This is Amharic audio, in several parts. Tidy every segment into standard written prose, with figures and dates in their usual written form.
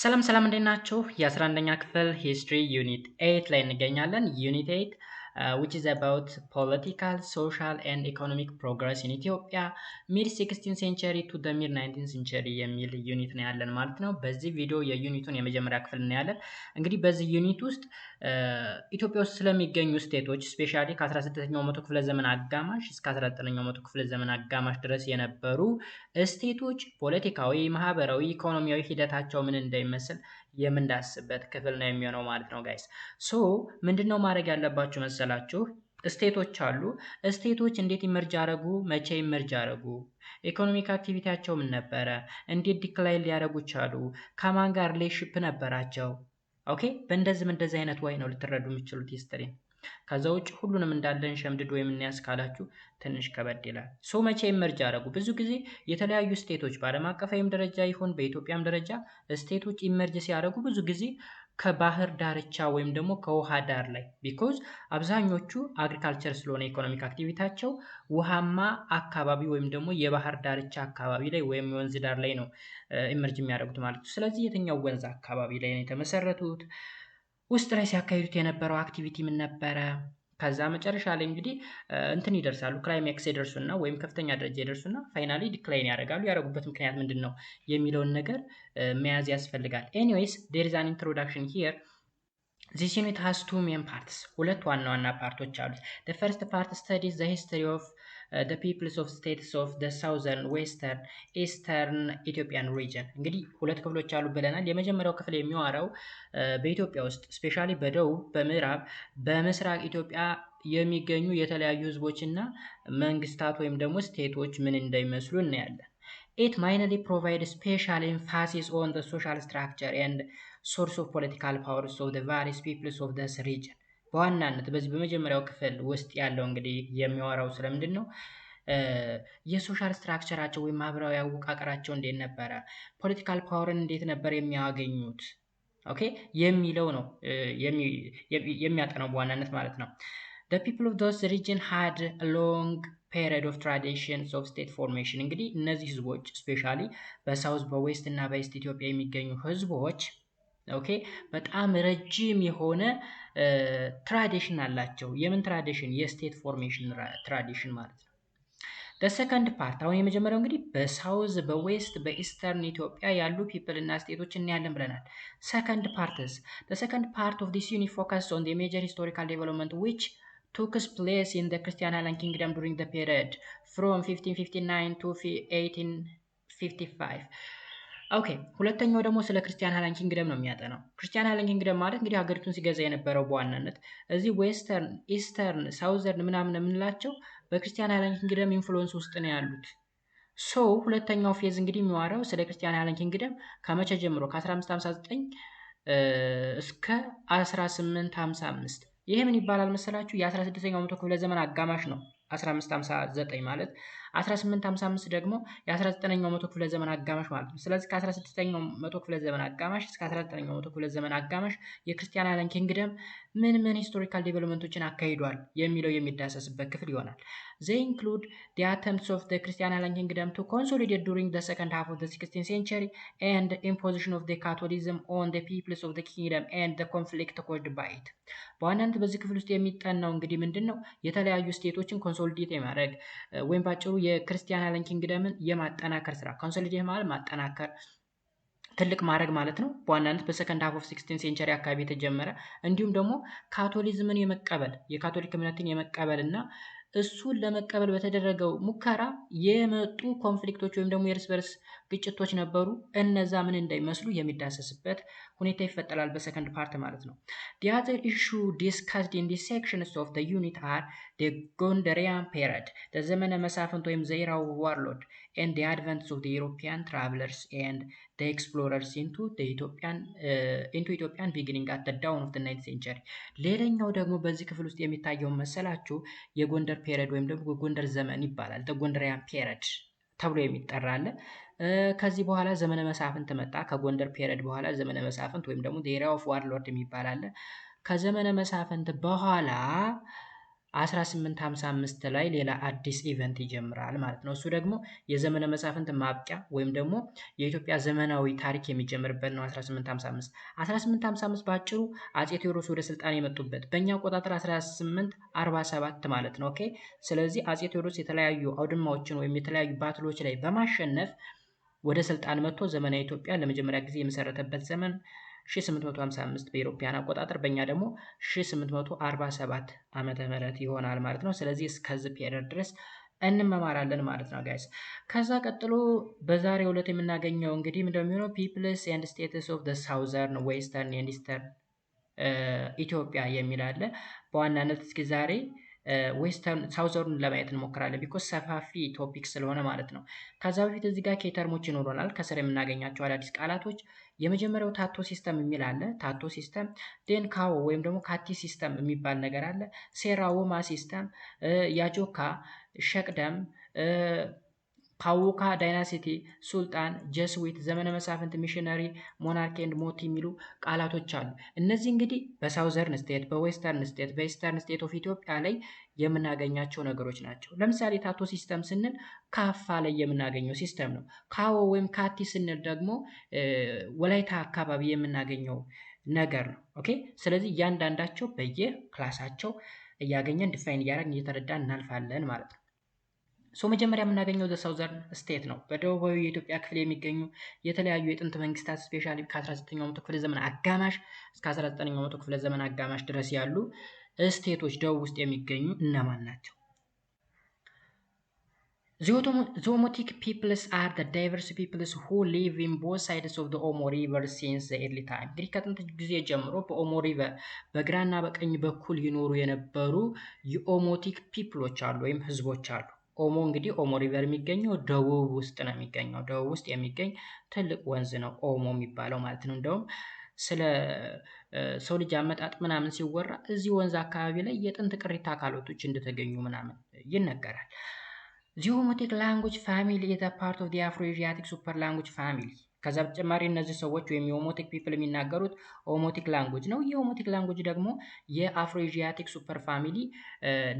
ሰላም እንዴት ናችሁ? የ11ኛ ክፍል ሂስትሪ ዩኒት 8 ላይ እንገኛለን። ዩኒት 8 which is about political, social and economic progress in Ethiopia mid 16th century to the mid 19th century የሚል ዩኒት ነው ያለን ማለት ነው። በዚህ ቪዲዮ የዩኒቱን የመጀመሪያ ክፍል እናያለን። እንግዲህ በዚህ ዩኒት ውስጥ ኢትዮጵያ ውስጥ ስለሚገኙ ስቴቶች ስፔሻሊ ከ16ኛው መቶ ክፍለ ዘመን አጋማሽ እስከ 19ኛው መቶ ክፍለ ዘመን አጋማሽ ድረስ የነበሩ ስቴቶች ፖለቲካዊ፣ ማህበራዊ፣ ኢኮኖሚያዊ ሂደታቸው ምን እንደሚመስል የምንዳስበት ክፍል ነው የሚሆነው ማለት ነው ጋይስ። ሶ ምንድነው ማድረግ ያለባችሁ መሰላችሁ? ስቴቶች አሉ። ስቴቶች እንዴት ኢመርጅ አረጉ? መቼ ኢመርጅ አረጉ? ኢኮኖሚክ አክቲቪቲያቸው ምን ነበረ? እንዴት ዲክላይን ሊያደርጉ ቻሉ? ከማን ጋር ሪሌሽንሺፕ ነበራቸው? ኦኬ፣ በእንደዚህ አይነት ወይ ነው ልትረዱ የምትችሉት ሂስትሪ። ከዛ ውጭ ሁሉንም እንዳለን ሸምድዶ የምንያዝ ካላችሁ ትንሽ ከበድ ይላል። ሶ መቼ ኢመርጅ አደረጉ? ብዙ ጊዜ የተለያዩ ስቴቶች በዓለም አቀፋዊም ደረጃ ይሁን በኢትዮጵያም ደረጃ ስቴቶች ኢመርጅ ሲያደርጉ ብዙ ጊዜ ከባህር ዳርቻ ወይም ደግሞ ከውሃ ዳር ላይ ቢኮዝ አብዛኞቹ አግሪካልቸር ስለሆነ ኢኮኖሚክ አክቲቪቲያቸው ውሃማ አካባቢ ወይም ደግሞ የባህር ዳርቻ አካባቢ ላይ ወይም የወንዝ ዳር ላይ ነው ኢመርጅ የሚያደርጉት ማለት ነው። ስለዚህ የትኛው ወንዝ አካባቢ ላይ ነው የተመሰረቱት? ውስጥ ላይ ሲያካሂዱት የነበረው አክቲቪቲ ምን ነበረ? ከዛ መጨረሻ ላይ እንግዲህ እንትን ይደርሳሉ፣ ክላይሜክስ ይደርሱና ወይም ከፍተኛ ደረጃ ይደርሱና ፋይናሊ ዲክላይን ያደርጋሉ። ያደረጉበት ምክንያት ምንድን ነው የሚለውን ነገር መያዝ ያስፈልጋል። ኤኒዌይስ ዴር ኢዝ አን ኢንትሮዳክሽን ሂር። ዚስ ዩኒት ሃዝ ቱ ሜን ፓርትስ፣ ሁለት ዋና ዋና ፓርቶች አሉት። ዘ ፈርስት ፓርት ስተዲስ ዘ ሂስትሪ ኦፍ the peoples of states of the southern, western, eastern Ethiopian region። እንግዲህ ሁለት ክፍሎች አሉ ብለናል። የመጀመሪያው ክፍል የሚዋራው በኢትዮጵያ ውስጥ ስፔሻሊ በደቡብ፣ በምዕራብ፣ በምስራቅ ኢትዮጵያ የሚገኙ የተለያዩ ህዝቦችና መንግስታት ወይም ደግሞ ስቴቶች ምን እንደሚመስሉ እናያለን። It mainly provides special emphasis on the social structure and source of political powers of the various peoples of this region። በዋናነት በዚህ በመጀመሪያው ክፍል ውስጥ ያለው እንግዲህ የሚያወራው ስለምንድን ነው? የሶሻል ስትራክቸራቸው ወይም ማህበራዊ አወቃቀራቸው እንዴት ነበረ፣ ፖለቲካል ፓወርን እንዴት ነበር የሚያገኙት፣ ኦኬ የሚለው ነው የሚያጠናው በዋናነት ማለት ነው። The people of those region had a long period of traditions of state formation። እንግዲህ እነዚህ ህዝቦች ስፔሻሊ በሳውዝ በዌስት እና በኢስት ኢትዮጵያ የሚገኙ ህዝቦች ኦኬ በጣም ረጅም የሆነ ትራዲሽን አላቸው። የምን ትራዲሽን? የስቴት ፎርሜሽን ትራዲሽን ማለት ነው። በሰከንድ ፓርት አሁን የመጀመሪያው እንግዲህ በሳውዝ በዌስት በኢስተርን ኢትዮጵያ ያሉ ፒፕል እና ስቴቶች እናያለን ብለናል። ሰከንድ ፓርትስ the second part of this unit focused on the major historical development which took place in the Christian Island Kingdom during the period from 1559 to 1855። ኦኬ ሁለተኛው ደግሞ ስለ ክርስቲያን ሃይላንድ ኪንግደም ነው የሚያጠናው። ክርስቲያን ሃይላንድ ኪንግደም ማለት እንግዲህ ሀገሪቱን ሲገዛ የነበረው በዋናነት እዚህ ዌስተርን፣ ኢስተርን፣ ሳውዘርን ምናምን የምንላቸው በክርስቲያን ሃይላንድ ኪንግደም ኢንፍሉዌንስ ውስጥ ነው ያሉት። ሶ ሁለተኛው ፌዝ እንግዲህ የሚዋራው ስለ ክርስቲያን ሃይላንድ ኪንግደም ከመቼ ጀምሮ ከ1559 እስከ 1855። ይሄ ምን ይባላል መሰላችሁ? የ16ኛው መቶ ክፍለ ዘመን አጋማሽ ነው 1559 ማለት። 1855 ደግሞ የ19ኛው መቶ ክፍለ ዘመን አጋማሽ ማለት ነው። ስለዚህ ከ16ኛው መቶ ክፍለ ዘመን አጋማሽ እስከ 19ኛው መቶ ክፍለ ዘመን አጋማሽ የክርስቲያን ሃይላንድ ኪንግደም ምን ሂስቶሪካል ዴቨሎፕመንቶችን አካሂዷል የሚለው የሚዳሰስበት ክፍል ይሆናል። They include the attempts of the Christian Island Kingdom to consolidate during the second half of the 16th century and the imposition of the Catholicism on the peoples of the kingdom and the conflict caused by it። በዋናነት በዚህ ክፍል ውስጥ የሚጠናው እንግዲህ ምንድን ነው? የተለያዩ ስቴቶችን ኮንሶሊዴት የማድረግ ወይም ባጭሩ የክርስቲያን ሃይላንድ ኪንግደምን የማጠናከር ስራ። ኮንሶሊዴት ማለት ማጠናከር ትልቅ ማድረግ ማለት ነው። በዋናነት በሰከንድ ሃፍ ኦፍ 16 ሴንቸሪ አካባቢ የተጀመረ እንዲሁም ደግሞ ካቶሊዝምን የመቀበል የካቶሊክ እምነትን የመቀበል እና እሱን ለመቀበል በተደረገው ሙከራ የመጡ ኮንፍሊክቶች ወይም ደግሞ የእርስ በርስ ግጭቶች ነበሩ። እነዛ ምን እንዳይመስሉ የሚዳሰስበት ሁኔታ ይፈጠራል በሰከንድ ፓርት ማለት ነው። The other issue discussed in these sections of the unit are the Gondarian period, the ዘመነ መሳፍንት ወይም the era of warlord, and the advent of the European travelers and the explorers into Ethiopian beginning at the dawn of the 9th century። ሌላኛው ደግሞ በዚህ ክፍል ውስጥ የሚታየው መሰላችሁ የጎንደር ፔሪድ ወይም ደግሞ የጎንደር ዘመን ይባላል። ጎንደሪያን ፔሪድ ተብሎ የሚጠራ አለ። ከዚህ በኋላ ዘመነ መሳፍንት መጣ። ከጎንደር ፔሪድ በኋላ ዘመነ መሳፍንት ወይም ደግሞ the era of warlord የሚባል አለ። ከዘመነ መሳፍንት በኋላ 1855 ላይ ሌላ አዲስ ኢቨንት ይጀምራል ማለት ነው። እሱ ደግሞ የዘመነ መሳፍንት ማብቂያ ወይም ደግሞ የኢትዮጵያ ዘመናዊ ታሪክ የሚጀምርበት ነው። 1855 1855 በአጭሩ አጼ ቴዎድሮስ ወደ ስልጣን የመጡበት በእኛ አቆጣጠር 1847 ማለት ነው። ኦኬ። ስለዚህ አጼ ቴዎድሮስ የተለያዩ አውድማዎችን ወይም የተለያዩ ባትሎች ላይ በማሸነፍ ወደ ስልጣን መጥቶ ዘመናዊ ኢትዮጵያ ለመጀመሪያ ጊዜ የመሰረተበት ዘመን 1855 በኢሮፓያን አቆጣጠር በእኛ ደግሞ 1847 ዓመተ ምህረት ይሆናል ማለት ነው። ስለዚህ እስከዚህ ፔሪየድ ድረስ እንመማራለን ማለት ነው ጋይስ። ከዛ ቀጥሎ በዛሬው ዕለት የምናገኘው እንግዲህ እንደሚሆነው ፒፕልስ ኤንድ ስቴትስ ኦፍ ዘ ሳውዘርን ዌስተርን ኤንድ ኢስተርን ኢትዮጵያ የሚል አለ። በዋናነት እስኪ ዛሬ ዌስተርን ሳውዘርን ለማየት እንሞክራለን ቢኮዝ ሰፋፊ ቶፒክ ስለሆነ ማለት ነው። ከዛ በፊት እዚህ ጋር ኬተርሞች ይኖሩናል ከስር የምናገኛቸው አዳዲስ ቃላቶች። የመጀመሪያው ታቶ ሲስተም የሚል አለ። ታቶ ሲስተም ዴን ካዎ ወይም ደግሞ ካቲ ሲስተም የሚባል ነገር አለ። ሴራውማ ሲስተም፣ ያጆካ፣ ሸቅደም፣ ፓውካ ዳይናሲቲ፣ ሱልጣን፣ ጀስዊት፣ ዘመነ መሳፍንት፣ ሚሽነሪ፣ ሞናርኪ ኤንድ ሞቲ የሚሉ ቃላቶች አሉ። እነዚህ እንግዲህ በሳውዘርን ስቴት፣ በዌስተርን ስቴት፣ በኢስተርን ስቴት ኦፍ ኢትዮጵያ ላይ የምናገኛቸው ነገሮች ናቸው። ለምሳሌ ታቶ ሲስተም ስንል ካፋ ላይ የምናገኘው ሲስተም ነው። ካዎ ወይም ካቲ ስንል ደግሞ ወላይታ አካባቢ የምናገኘው ነገር ነው። ኦኬ። ስለዚህ እያንዳንዳቸው በየክላሳቸው እያገኘን ዲፋይን እያደረግን እየተረዳን እናልፋለን ማለት ነው። ሶ መጀመሪያ የምናገኘው ዘ ሳውዘርን ስቴት ነው። በደቡባዊ የኢትዮጵያ ክፍል የሚገኙ የተለያዩ የጥንት መንግስታት ስፔሻሊ ከ19ኛው መቶ ክፍለ ዘመን አጋማሽ እስከ 19ኛው መቶ ክፍለ ዘመን አጋማሽ ድረስ ያሉ ስቴቶች ደቡብ ውስጥ የሚገኙ እነማን ናቸው? The Omotic peoples are the diverse peoples who live in both sides of the Omo River since the early time. እንግዲህ ከጥንት ጊዜ ጀምሮ በኦሞ ሪቨር በግራና በቀኝ በኩል ይኖሩ የነበሩ የኦሞቲክ ፒፕሎች አሉ ወይም ህዝቦች አሉ። ኦሞ እንግዲህ ኦሞ ሪቨር የሚገኘው ደቡብ ውስጥ ነው የሚገኘው። ደቡብ ውስጥ የሚገኝ ትልቅ ወንዝ ነው ኦሞ የሚባለው ማለት ነው። እንደውም ስለ ሰው ልጅ አመጣጥ ምናምን ሲወራ እዚህ ወንዝ አካባቢ ላይ የጥንት ቅሪተ አካላቶች እንደተገኙ ምናምን ይነገራል። The Omotic language family is a part of the Afro-Asiatic super language family. ከዛ በተጨማሪ እነዚህ ሰዎች ወይም የኦሞቲክ ፒፕል የሚናገሩት ኦሞቲክ ላንጉጅ ነው። የኦሞቲክ ላንጉጅ ደግሞ የአፍሮ-ኤዥያቲክ ሱፐር ፋሚሊ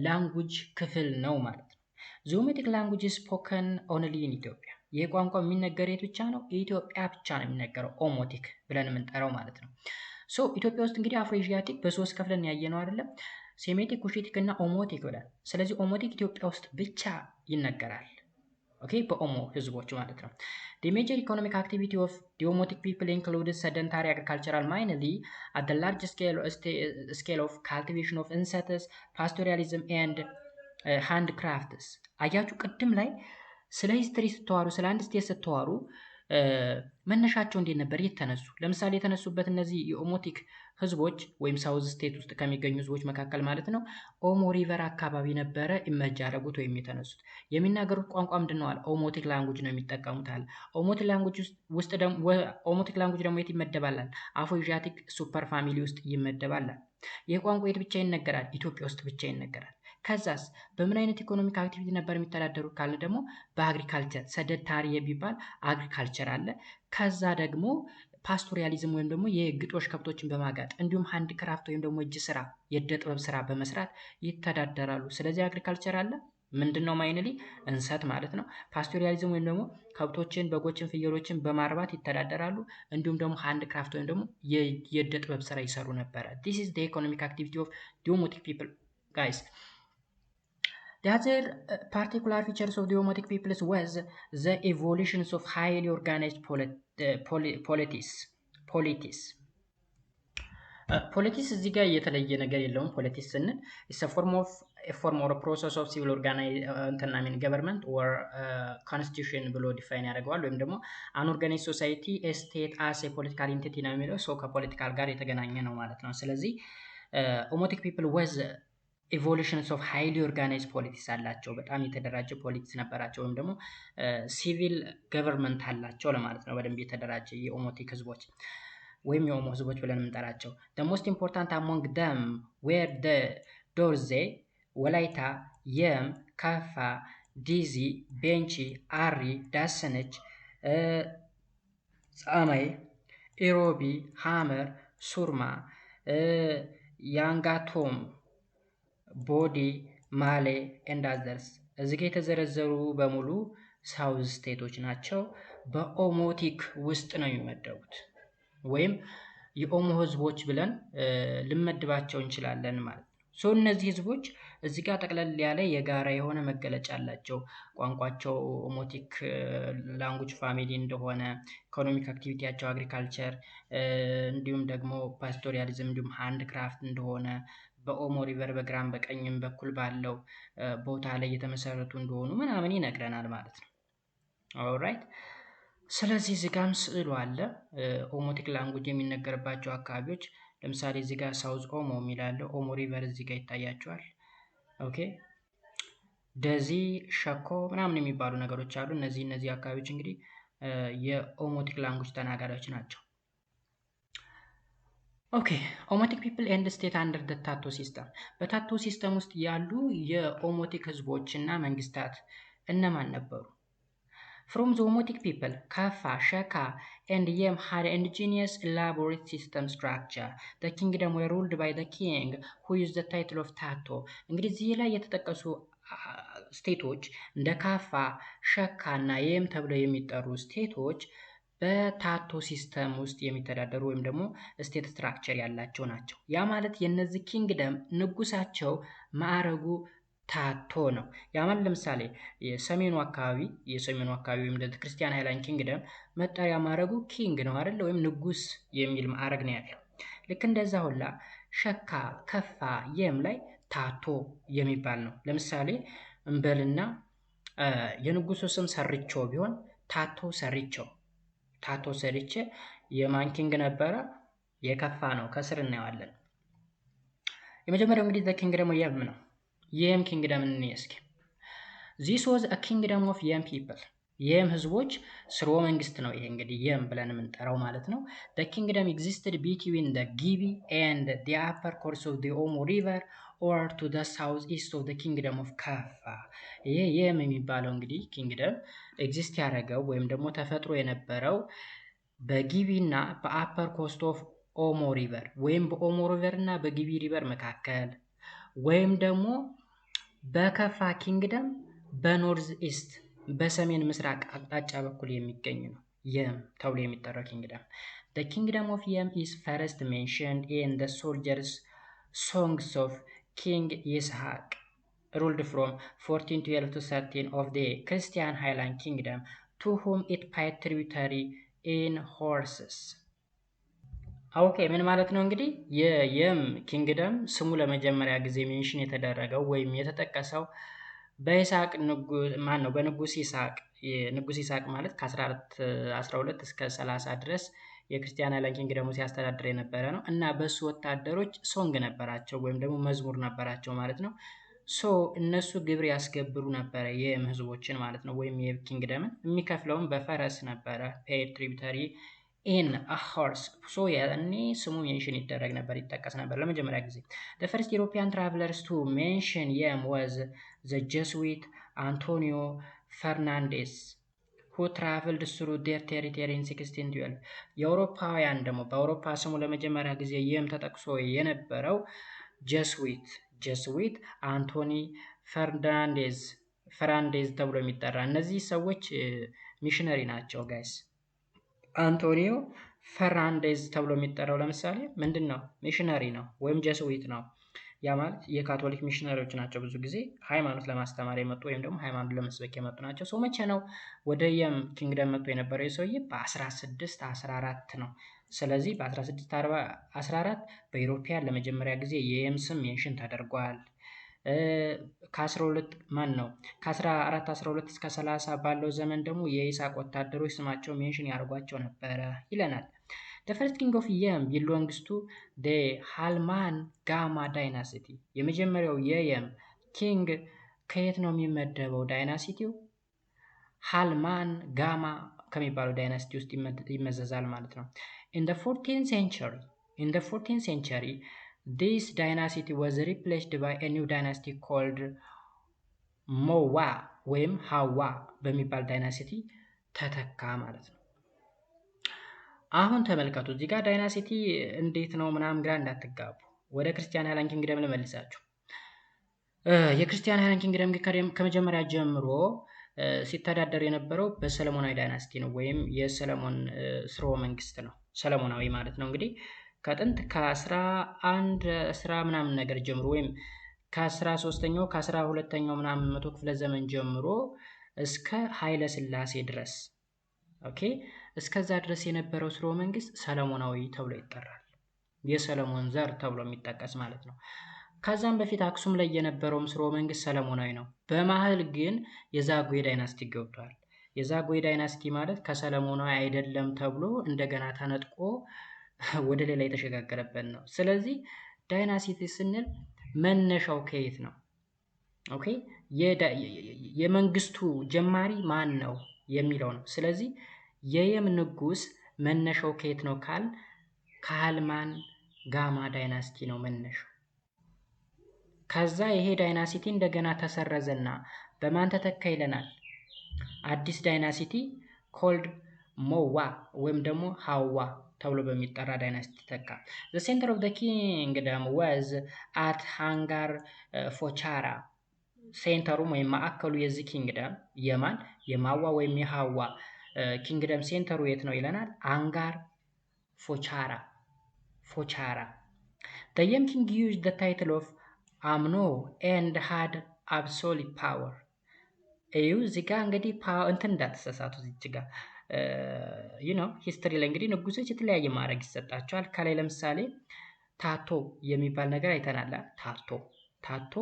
ላንጉጅ ክፍል ነው ማለት ነው። The Omotic language is spoken only in Ethiopia. ይህ ቋንቋ የሚነገር የት ብቻ ነው? ኢትዮጵያ ብቻ ነው የሚነገረው ኦሞቲክ ብለን የምንጠራው ማለት ነው። ሶ ኢትዮጵያ ውስጥ እንግዲህ አፍሮ-ኤዥያቲክ በሶስት ከፍለን ያየነው አይደለም? ሴሜቲክ፣ ኩሺቲክ እና ኦሞቲክ ብለን። ስለዚህ ኦሞቲክ ኢትዮጵያ ውስጥ ብቻ ይነገራል። ኦኬ፣ በኦሞ ህዝቦች ማለት ነው። The major economic activity of the Omotic people includes sedentary agricultural mainly at the large scale of cultivation of insects, pastoralism and handcrafts. አያችሁ ቅድም ላይ ስለ ሂስትሪ ስትዋሩ ስለ አንድ ስቴት ስትዋሩ መነሻቸው እንዴት ነበር የተነሱ? ለምሳሌ የተነሱበት እነዚህ የኦሞቲክ ህዝቦች ወይም ሳውዝ ስቴት ውስጥ ከሚገኙ ህዝቦች መካከል ማለት ነው ኦሞ ሪቨር አካባቢ ነበረ ኢመጅ ያደረጉት ወይም የተነሱት። የሚናገሩት ቋንቋ ምንድነው አለ? ኦሞቲክ ላንጉጅ ነው የሚጠቀሙት አለ። ኦሞቲክ ላንጉጅ ደግሞ የት ይመደባል? አፍሮ-ኤዥያቲክ ሱፐር ፋሚሊ ውስጥ ይመደባል። ይህ ቋንቋ የት ብቻ ይነገራል? ኢትዮጵያ ውስጥ ብቻ ይነገራል። ከዛስ በምን አይነት ኢኮኖሚክ አክቲቪቲ ነበር የሚተዳደሩት ካልን ደግሞ በአግሪካልቸር ሰደንታሪ የሚባል አግሪካልቸር አለ። ከዛ ደግሞ ፓስቶሪያሊዝም ወይም ደግሞ የግጦሽ ከብቶችን በማጋጥ እንዲሁም ሃንድ ክራፍት ወይም ደግሞ እጅ ስራ የእደ ጥበብ ስራ በመስራት ይተዳደራሉ። ስለዚህ አግሪካልቸር አለ። ምንድነው ማይነሊ እንሰት ማለት ነው። ፓስቶሪያሊዝም ወይም ደግሞ ከብቶችን፣ በጎችን፣ ፍየሎችን በማርባት ይተዳደራሉ። እንዲሁም ደግሞ ሃንድ ክራፍት ወይም ደግሞ የእደ ጥበብ ስራ ይሰሩ ነበረ። this is the economic activity of the Omotic people guys. The other particular features of the Omotic peoples was the evolutions of highly organized polities. ፖለቲስ እዚህ ጋር የተለየ ነገር የለውም። ፖለቲስ ስንል it's a form or a process of civil government or constitution ብሎ ዲፋይን ያደርገዋል። ወይም ደግሞ an organized society a state as a political entity ነው የሚለው ሰው ከፖለቲካል ጋር የተገናኘ ነው ማለት ነው። ስለዚህ Omotic people was evolutions of highly organized politics አላቸው። በጣም የተደራጀ ፖሊቲክስ ነበራቸው ወይም ደግሞ ሲቪል ገቨርንመንት አላቸው ለማለት ነው። በደንብ የተደራጀ የኦሞቲክ ህዝቦች ወይም የኦሞ ህዝቦች ብለን የምንጠራቸው the most important among them were the ዶርዜ፣ ወላይታ፣ የም፣ ካፋ፣ ዲዚ፣ ቤንቺ፣ አሪ፣ ዳሰነች፣ ጻማይ፣ ኢሮቢ፣ ሃመር፣ ሱርማ፣ ያንጋቶም፣ ቦዲ፣ ማሌ ኤንድ አዘርስ። እዚህ ጋር የተዘረዘሩ በሙሉ ሳውዝ ስቴቶች ናቸው። በኦሞቲክ ውስጥ ነው የሚመደቡት ወይም የኦሞ ህዝቦች ብለን ልንመድባቸው እንችላለን ማለት ነው። ሶ እነዚህ ህዝቦች እዚህ ጋር ጠቅለል ያለ የጋራ የሆነ መገለጫ አላቸው። ቋንቋቸው ኦሞቲክ ላንጉጅ ፋሚሊ እንደሆነ፣ ኢኮኖሚክ አክቲቪቲያቸው አግሪካልቸር፣ እንዲሁም ደግሞ ፓስቶሪያሊዝም እንዲሁም ሃንድ ክራፍት እንደሆነ፣ በኦሞ ሪቨር በግራም በቀኝም በኩል ባለው ቦታ ላይ የተመሰረቱ እንደሆኑ ምናምን ይነግረናል ማለት ነው። ኦልራይት። ስለዚህ እዚህ ጋርም ስዕሉ አለ። ኦሞቲክ ላንጉጅ የሚነገርባቸው አካባቢዎች ለምሳሌ እዚህ ጋር ሳውዝ ኦሞ የሚላለው ኦሞ ሪቨር እዚህ ጋር ይታያቸዋል። ኦኬ፣ ደዚ፣ ሸኮ ምናምን የሚባሉ ነገሮች አሉ። እነዚህ አካባቢዎች እንግዲህ የኦሞቲክ ላንጉጅ ተናጋሪዎች ናቸው። ኦኬ፣ ኦሞቲክ ፒፕል ኤንድ ስቴት አንደር ደ ታቶ ሲስተም። በታቶ ሲስተም ውስጥ ያሉ የኦሞቲክ ህዝቦች እና መንግስታት እነማን ነበሩ? From the Omotic people, Kafa, Shaka, and Yem had an indigenous elaborate system structure. The kingdom were ruled by the king, who used the title of Tato. እንግዲህ እዚህ ላይ የተጠቀሱ ስቴቶች እንደ ካፋ፣ ሸካ እና የም ተብለው የሚጠሩ ስቴቶች በታቶ ሲስተም ውስጥ የሚተዳደሩ ወይም ደግሞ ስቴት ስትራክቸር ያላቸው ናቸው። ያ ማለት የነዚህ ኪንግደም ንጉሳቸው ማዕረጉ ታቶ ነው። ያ ማለት ለምሳሌ የሰሜኑ አካባቢ ወይም ደግሞ ክርስቲያን ሃይላንድ ኪንግደም መጠሪያ ማዕረጉ ኪንግ ነው አይደል? ወይም ንጉስ የሚል ማዕረግ ነው ያለው። ልክ እንደዛ ሁላ ሸካ፣ ከፋ፣ የም ላይ ታቶ የሚባል ነው። ለምሳሌ እንበልና የንጉሱ ስም ሰርቾ ቢሆን ታቶ ሰሪቼ የማን ኪንግ ነበረ? የከፋ ነው። ከስር እናየዋለን። የመጀመሪያው እንግዲህ ዘ ኪንግደም የም ነው። የም ኪንግደም እስኪ ዚስ ዋዝ አ ኪንግደም ኦፍ የም ፒፕል። የም ህዝቦች ስርወ መንግስት ነው። ይሄ እንግዲህ የም ብለን የምንጠራው ማለት ነው። the kingdom existed between the Gibi and the upper course of the Omo river or to the south east of the kingdom of Kaffa። ይሄ የም የሚባለው እንግዲህ ኪንግደም ኤግዚስት ያደረገው ወይም ደግሞ ተፈጥሮ የነበረው በጊቢ እና በአፐር ኮስት ኦፍ ኦሞ ሪቨር ወይም በኦሞ ሪቨር እና በጊቢ ሪቨር መካከል ወይም ደግሞ በከፋ ኪንግደም በኖርዝ ኢስት በሰሜን ምስራቅ አቅጣጫ በኩል የሚገኝ ነው የም ተብሎ የሚጠራው ኪንግደም። The kingdom of Yem is first mentioned in the soldiers' songs of King Ishaq, ruled from 1412 to 13 of the Christian Highland Kingdom, to whom it paid tributary in horses. ኦኬ፣ ምን ማለት ነው እንግዲህ የየም ኪንግደም ስሙ ለመጀመሪያ ጊዜ ሜንሽን የተደረገው ወይም የተጠቀሰው በይስሐቅ በንጉስ ይስሐቅ። ንጉስ ይስሐቅ ማለት ከ1412 እስከ 30 ድረስ የክርስቲያን ሃይላንድ ኪንግደሙ ሲያስተዳድር የነበረ ነው እና በሱ ወታደሮች ሶንግ ነበራቸው ወይም ደግሞ መዝሙር ነበራቸው ማለት ነው። ሶ እነሱ ግብር ያስገብሩ ነበረ የየም ህዝቦችን ማለት ነው። ወይም የኪንግደምን የሚከፍለውን በፈረስ ነበረ ፔድ ትሪቢተሪ ኢን አ ሆርስ። ሶ ያኔ ስሙ ሜንሽን ይደረግ ነበር፣ ይጠቀስ ነበር ለመጀመሪያ ጊዜ። the first European travelers to mention Yem was the Jesuit Antonio Fernandez, who traveled through their territory in 1612። የአውሮፓውያን ደግሞ በአውሮፓ ስሙ ለመጀመሪያ ጊዜ የም ተጠቅሶ የነበረው ጀስዊት አንቶኒ ፈርናንዴዝ ተብሎ የሚጠራ እነዚህ ሰዎች ሚሽነሪ ናቸው ጋይስ። አንቶኒዮ ፈርናንዴዝ ተብሎ የሚጠራው ለምሳሌ ምንድን ነው? ሚሽነሪ ነው ወይም ጀስዊት ነው። ያ ማለት የካቶሊክ ሚሽነሪዎች ናቸው። ብዙ ጊዜ ሃይማኖት ለማስተማር የመጡ ወይም ደግሞ ሃይማኖት ለመስበክ የመጡ ናቸው። ሰው መቼ ነው ወደ የም ኪንግደም መጥቶ የነበረው የሰውዬ? በ1614 ነው። ስለዚህ በ1614 በኢሮፒያን ለመጀመሪያ ጊዜ የየም ስም ሜንሽን ተደርጓል። ከ1412 እስከ 30 ባለው ዘመን ደግሞ የይስሐቅ ወታደሮች ስማቸው ሜንሽን ያደርጓቸው ነበረ ይለናል። The first king of Yem belongs to the Halman Gama dynasty። የመጀመሪያው የየም ኪንግ ከየት ነው የሚመደበው? ዳይናሲቲው ሃልማን ጋማ ከሚባለው ዳይናሲቲ ውስጥ ይመዘዛል ማለት ነው። In the 14th century this dynasty was replaced by a new dynasty called ሞዋ ወይም ሀዋ በሚባል ዳይናሲቲ ተተካ ማለት ነው። አሁን ተመልከቱ እዚህ ጋር ዳይናሲቲ እንዴት ነው ምናምን ግራ እንዳትጋቡ። ወደ ክርስቲያን ሃይላንድ ኪንግደም ልመልሳችሁ። የክርስቲያን ሃይላንድ ኪንግደም ከመጀመሪያ ጀምሮ ሲተዳደር የነበረው በሰለሞናዊ ዳይናስቲ ነው፣ ወይም የሰለሞን ስርወ መንግስት ነው። ሰለሞናዊ ማለት ነው እንግዲህ ከጥንት ከ11 ምናምን ነገር ጀምሮ ወይም ከ13ኛው ከ12ኛው ምናምን መቶ ክፍለ ዘመን ጀምሮ እስከ ኃይለ ሥላሴ ድረስ ኦኬ፣ እስከዛ ድረስ የነበረው ስርወ መንግስት ሰለሞናዊ ተብሎ ይጠራል። የሰለሞን ዘር ተብሎ የሚጠቀስ ማለት ነው። ከዛም በፊት አክሱም ላይ የነበረውም ስርወ መንግስት ሰለሞናዊ ነው። በመሀል ግን የዛጉዌ ዳይናስቲ ገብቷል። የዛጉዌ ዳይናስቲ ማለት ከሰለሞናዊ አይደለም ተብሎ እንደገና ተነጥቆ ወደ ሌላ የተሸጋገረበት ነው። ስለዚህ ዳይናሲቲ ስንል መነሻው ከየት ነው? ኦኬ፣ የመንግስቱ ጀማሪ ማን ነው የሚለው ነው። ስለዚህ የየም ንጉስ መነሻው ከየት ነው ካል ከሃልማን ጋማ ዳይናስቲ ነው መነሻው። ከዛ ይሄ ዳይናሲቲ እንደገና ተሰረዘና በማን ተተካ ይለናል? አዲስ ዳይናሲቲ ኮልድ ሞዋ ወይም ደግሞ ሀዋ ተብሎ በሚጠራ ዳይናሲቲ ተካ። the center of the kingdom was at ሃንጋር ፎቻራ። ሴንተሩም ወይም ማዕከሉ የዚህ ኪንግደም የማን የማዋ ወይም የሀዋ ኪንግደም ሴንተሩ የት ነው ይለናል? አንጋር ፎቻራ ፎቻራ። the young king used the title of አምኖ and had absolute power። እዩ እዚህ ጋር እንግዲህ እንትን እንዳትሳሳቱ እዚህ ጋር ሂስትሪ ላይ እንግዲህ ንጉሶች የተለያየ ማዕረግ ይሰጣቸዋል። ከላይ ለምሳሌ ታቶ የሚባል ነገር አይተናል። ታቶ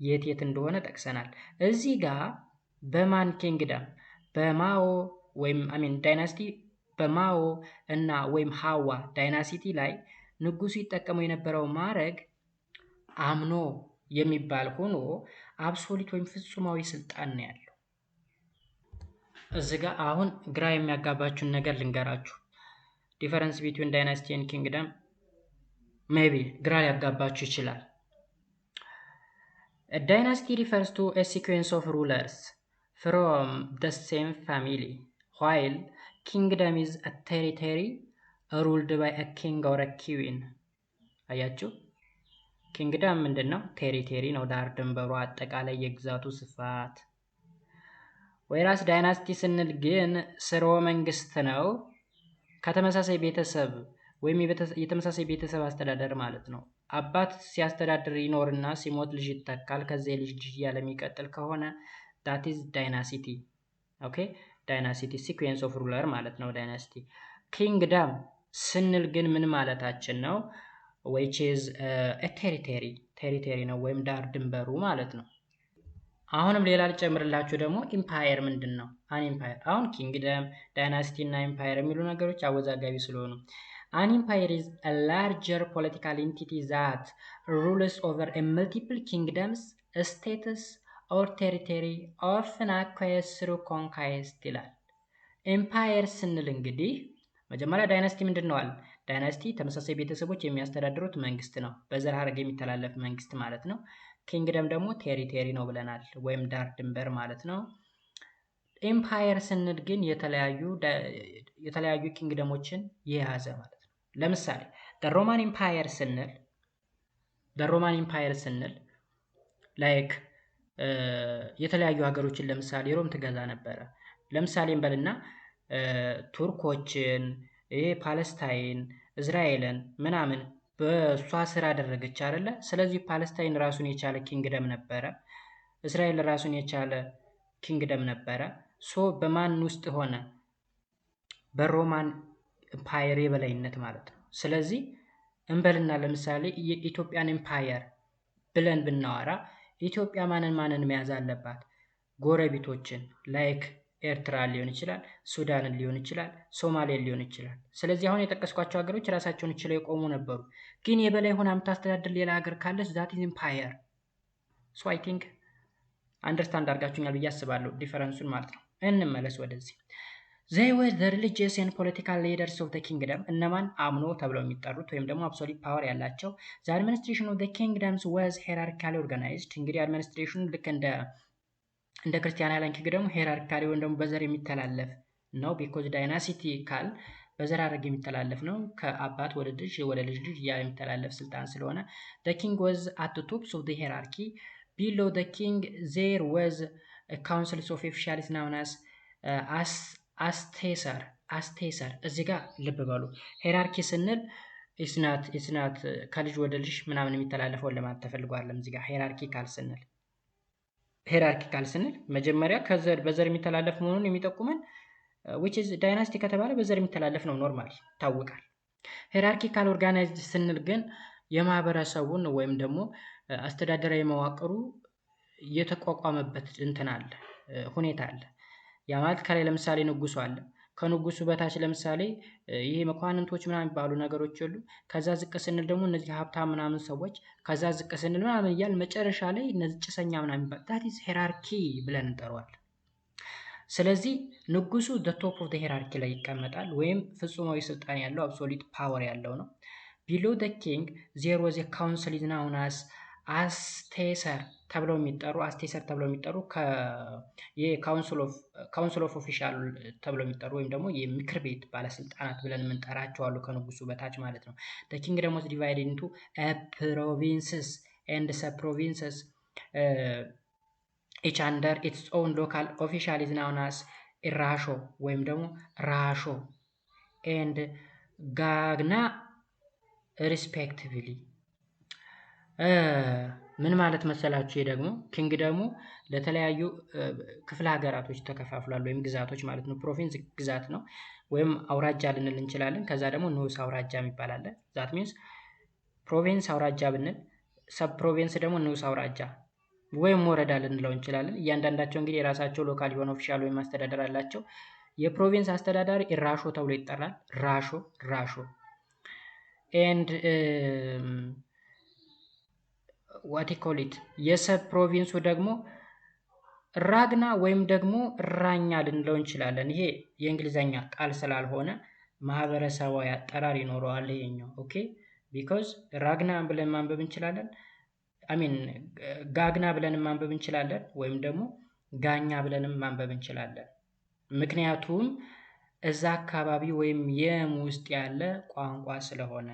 የት እንደሆነ ጠቅሰናል። እዚህ ጋር በማን ኪንግደም በማኦ ወይም ዳይናስቲ በማኦ እና ወይም ሀዋ ዳይናሲቲ ላይ ንጉሱ ይጠቀመው የነበረው ማዕረግ አምኖ የሚባል ሆኖ አብሶሊት ወይም ፍጹማዊ ስልጣን ነው ያለው። እዚህ ጋር አሁን ግራ የሚያጋባችሁን ነገር ልንገራችሁ። ዲፈረንስ ቢትዊን ዳይናስቲ ኤንድ ኪንግደም ሜቢ ግራ ሊያጋባችሁ ይችላል። A dynasty refers to a sequence of rulers from the same family, while kingdom is a territory ruled by a king or a queen። አያችሁ፣ ኪንግደም ምንድነው? ቴሪቶሪ ነው፣ ዳር ድንበሩ፣ አጠቃላይ የግዛቱ ስፋት። ወይራስ ዳይናስቲ ስንል ግን ስርወ መንግስት ነው፣ ከተመሳሳይ ቤተሰብ ወይም የተመሳሳይ ቤተሰብ አስተዳደር ማለት ነው። አባት ሲያስተዳድር ይኖርና ሲሞት ልጅ ይተካል። ከዚህ ልጅ እያለ የሚቀጥል ከሆነ that is dynasty። ኦኬ፣ ዳይናሲቲ ሲኩዌንስ ኦፍ ሩለር ማለት ነው ዳይናሲቲ። ኪንግደም ስንል ግን ምን ማለታችን ነው? which is a ቴሪቶሪ ነው ወይም ዳር ድንበሩ ማለት ነው። አሁንም ሌላ ልጨምርላችሁ ደግሞ ኢምፓየር ምንድን ነው? አን ኢምፓየር። አሁን ኪንግደም፣ ዳይናሲቲ እና ኢምፓየር የሚሉ ነገሮች አወዛጋቢ ስለሆኑ an empire is a larger political entity that rules over a multiple kingdoms, states or territory often acquired through conquest ይላል። ኤምፓየር ስንል እንግዲህ መጀመሪያ ዳይናስቲ ምንድን ነው አለ። ዳይናስቲ ተመሳሳይ ቤተሰቦች የሚያስተዳድሩት መንግስት ነው፣ በዘር ሐረግ የሚተላለፍ መንግስት ማለት ነው። ኪንግደም ደግሞ ቴሪቶሪ ነው ብለናል፣ ወይም ዳር ድንበር ማለት ነው። ኤምፓየር ስንል ግን የተለያዩ ኪንግደሞችን የያዘ ማለት ነው። ለምሳሌ ሮማን ኢምፓየር ስንል ላይክ የተለያዩ ሀገሮችን ለምሳሌ ሮም ትገዛ ነበረ። ለምሳሌ እንበልና ቱርኮችን፣ ፓለስታይን፣ እስራኤልን ምናምን በእሷ ስር አደረገች አይደለ? ስለዚህ ፓለስታይን ራሱን የቻለ ኪንግደም ነበረ፣ እስራኤል ራሱን የቻለ ኪንግደም ነበረ። ሶ በማን ውስጥ ሆነ? በሮማን ኢምፓየር የበላይነት ማለት ነው። ስለዚህ እንበልና ለምሳሌ የኢትዮጵያን ኢምፓየር ብለን ብናወራ ኢትዮጵያ ማንን መያዝ አለባት? ጎረቤቶችን ላይክ ኤርትራ ሊሆን ይችላል፣ ሱዳንን ሊሆን ይችላል፣ ሶማሌን ሊሆን ይችላል። ስለዚህ አሁን የጠቀስኳቸው ሀገሮች ራሳቸውን ችለው የቆሙ ነበሩ። ግን የበላይ ሆና የምታስተዳድር ሌላ ሀገር ካለች ዛት ኢዝ ኢምፓየር። ሶ አይ ቲንክ አንደርስታንድ አድርጋችሁኛል ብዬ አስባለሁ ዲፈረንሱን ማለት ነው። እንመለስ ወደዚህ። they were the religious and political leaders of the kingdom። እነማን? አምኖ ተብለው የሚጠሩት ወይም ደግሞ አብሶሊት ፓወር ያላቸው። the administration of the kingdoms was hierarchically organized። እንግዲህ አድሚኒስትሬሽኑ ልክ እንደ ክርስቲያን ሃይላንድ ኪንግደም ሄራርካሊ ወይም ደግሞ በዘር የሚተላለፍ ነው። ቢኮዝ ዳይናሲቲ ካል በዘር ሐረግ የሚተላለፍ ነው። ከአባት ወደ ልጅ እያለ የሚተላለፍ ስልጣን ስለሆነ the king was at the top of the hierarchy Below the king there was a council of officials known as አስቴሰር እዚህ ጋር ልብ በሉ። ሄራርኪ ስንል ኢስናት ከልጅ ወደ ልጅ ምናምን የሚተላለፈውን ለማለት ተፈልጓል። እዚህ ጋር ሄራርኪካል ስንል መጀመሪያ በዘር የሚተላለፍ መሆኑን የሚጠቁመን which is ዳይናስቲ ከተባለ በዘር የሚተላለፍ ነው፣ ኖርማሊ ይታወቃል። ሄራርኪካል ኦርጋናይዝድ ስንል ግን የማህበረሰቡን ወይም ደግሞ አስተዳደራዊ መዋቅሩ የተቋቋመበት አለ ሁኔታ አለ። ያ ማለት ከላይ ለምሳሌ ንጉሱ አለ። ከንጉሱ በታች ለምሳሌ ይሄ መኳንንቶች ምናምን የሚባሉ ነገሮች አሉ። ከዛ ዝቅ ስንል ደግሞ እነዚህ ሀብታም ምናምን ሰዎች፣ ከዛ ዝቅ ስንል ምናምን እያል መጨረሻ ላይ እነዚህ ጭሰኛ ምናምን የሚባል that is hierarchy ብለን እንጠራዋለን። ስለዚህ ንጉሱ the top of the hierarchy ላይ ይቀመጣል ወይም ፍጹማዊ ስልጣን ያለው absolute power ያለው ነው። below the king there was a council is known as አስቴሰር ተብለው የሚጠሩ ካውንስል ኦፍ ኦፊሻል ተብለው የሚጠሩ ወይም ደግሞ የምክር ቤት ባለስልጣናት ብለን የምንጠራቸው አሉ ከንጉሱ በታች ማለት ነው። the kingdom was divided into provinces and sub-provinces each under its own local official is known as ኢራሾ ወይም ደግሞ ራሾ and ጋግና respectively ምን ማለት መሰላችሁ? ይሄ ደግሞ ኪንግደሙ ለተለያዩ ክፍለ ሀገራቶች ተከፋፍሏል ወይም ግዛቶች ማለት ነው። ፕሮቪንስ ግዛት ነው ወይም አውራጃ ልንል እንችላለን። ከዛ ደግሞ ንዑስ አውራጃ የሚባል አለ። ዛት ሚንስ ፕሮቪንስ አውራጃ ብንል ሰብ ፕሮቪንስ ደግሞ ንዑስ አውራጃ ወይም ወረዳ ልንለው እንችላለን። እያንዳንዳቸው እንግዲህ የራሳቸው ሎካል የሆነ ኦፊሻል ወይም አስተዳደር አላቸው። የፕሮቪንስ አስተዳዳሪ ኢራሾ ተብሎ ይጠራል። ራሾ ኤንድ ዋት ኮል ኢት የሰብ ፕሮቪንሱ ደግሞ ራግና ወይም ደግሞ ራኛ ልንለው እንችላለን። ይሄ የእንግሊዘኛ ቃል ስላልሆነ ማህበረሰባዊ አጠራር ይኖረዋል ይሄኛው። ኦኬ ቢኮዝ ራግና ብለን ማንበብ እንችላለን፣ ጋግና ብለን ማንበብ እንችላለን፣ ወይም ደግሞ ጋኛ ብለንም ማንበብ እንችላለን። ምክንያቱም እዛ አካባቢ ወይም የም ውስጥ ያለ ቋንቋ ስለሆነ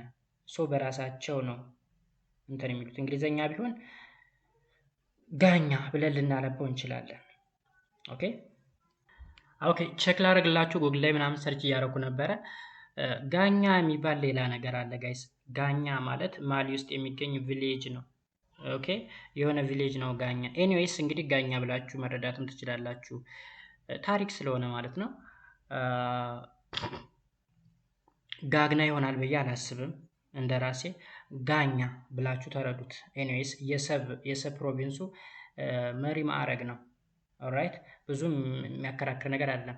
በራሳቸው ነው እንትን የሚሉት። እንግሊዘኛ ቢሆን ጋኛ ብለን ልናነበው እንችላለን። ኦኬ ቼክ ላደርግላችሁ ጉግል ላይ ምናምን ሰርች እያደረኩ ነበረ። ጋኛ የሚባል ሌላ ነገር አለ ጋይስ። ጋኛ ማለት ማሊ ውስጥ የሚገኝ ቪሌጅ ነው። ኦኬ የሆነ ቪሌጅ ነው ጋኛ። ኤኒዌይስ እንግዲህ ጋኛ ብላችሁ መረዳትም ትችላላችሁ፣ ታሪክ ስለሆነ ማለት ነው። ጋግና ይሆናል ብዬ አላስብም እንደራሴ። ጋኛ ብላችሁ ተረዱት። ኤኒዌይስ የሰብ ፕሮቪንሱ መሪ ማዕረግ ነው። ኦልራይት ብዙም የሚያከራክር ነገር አይደለም።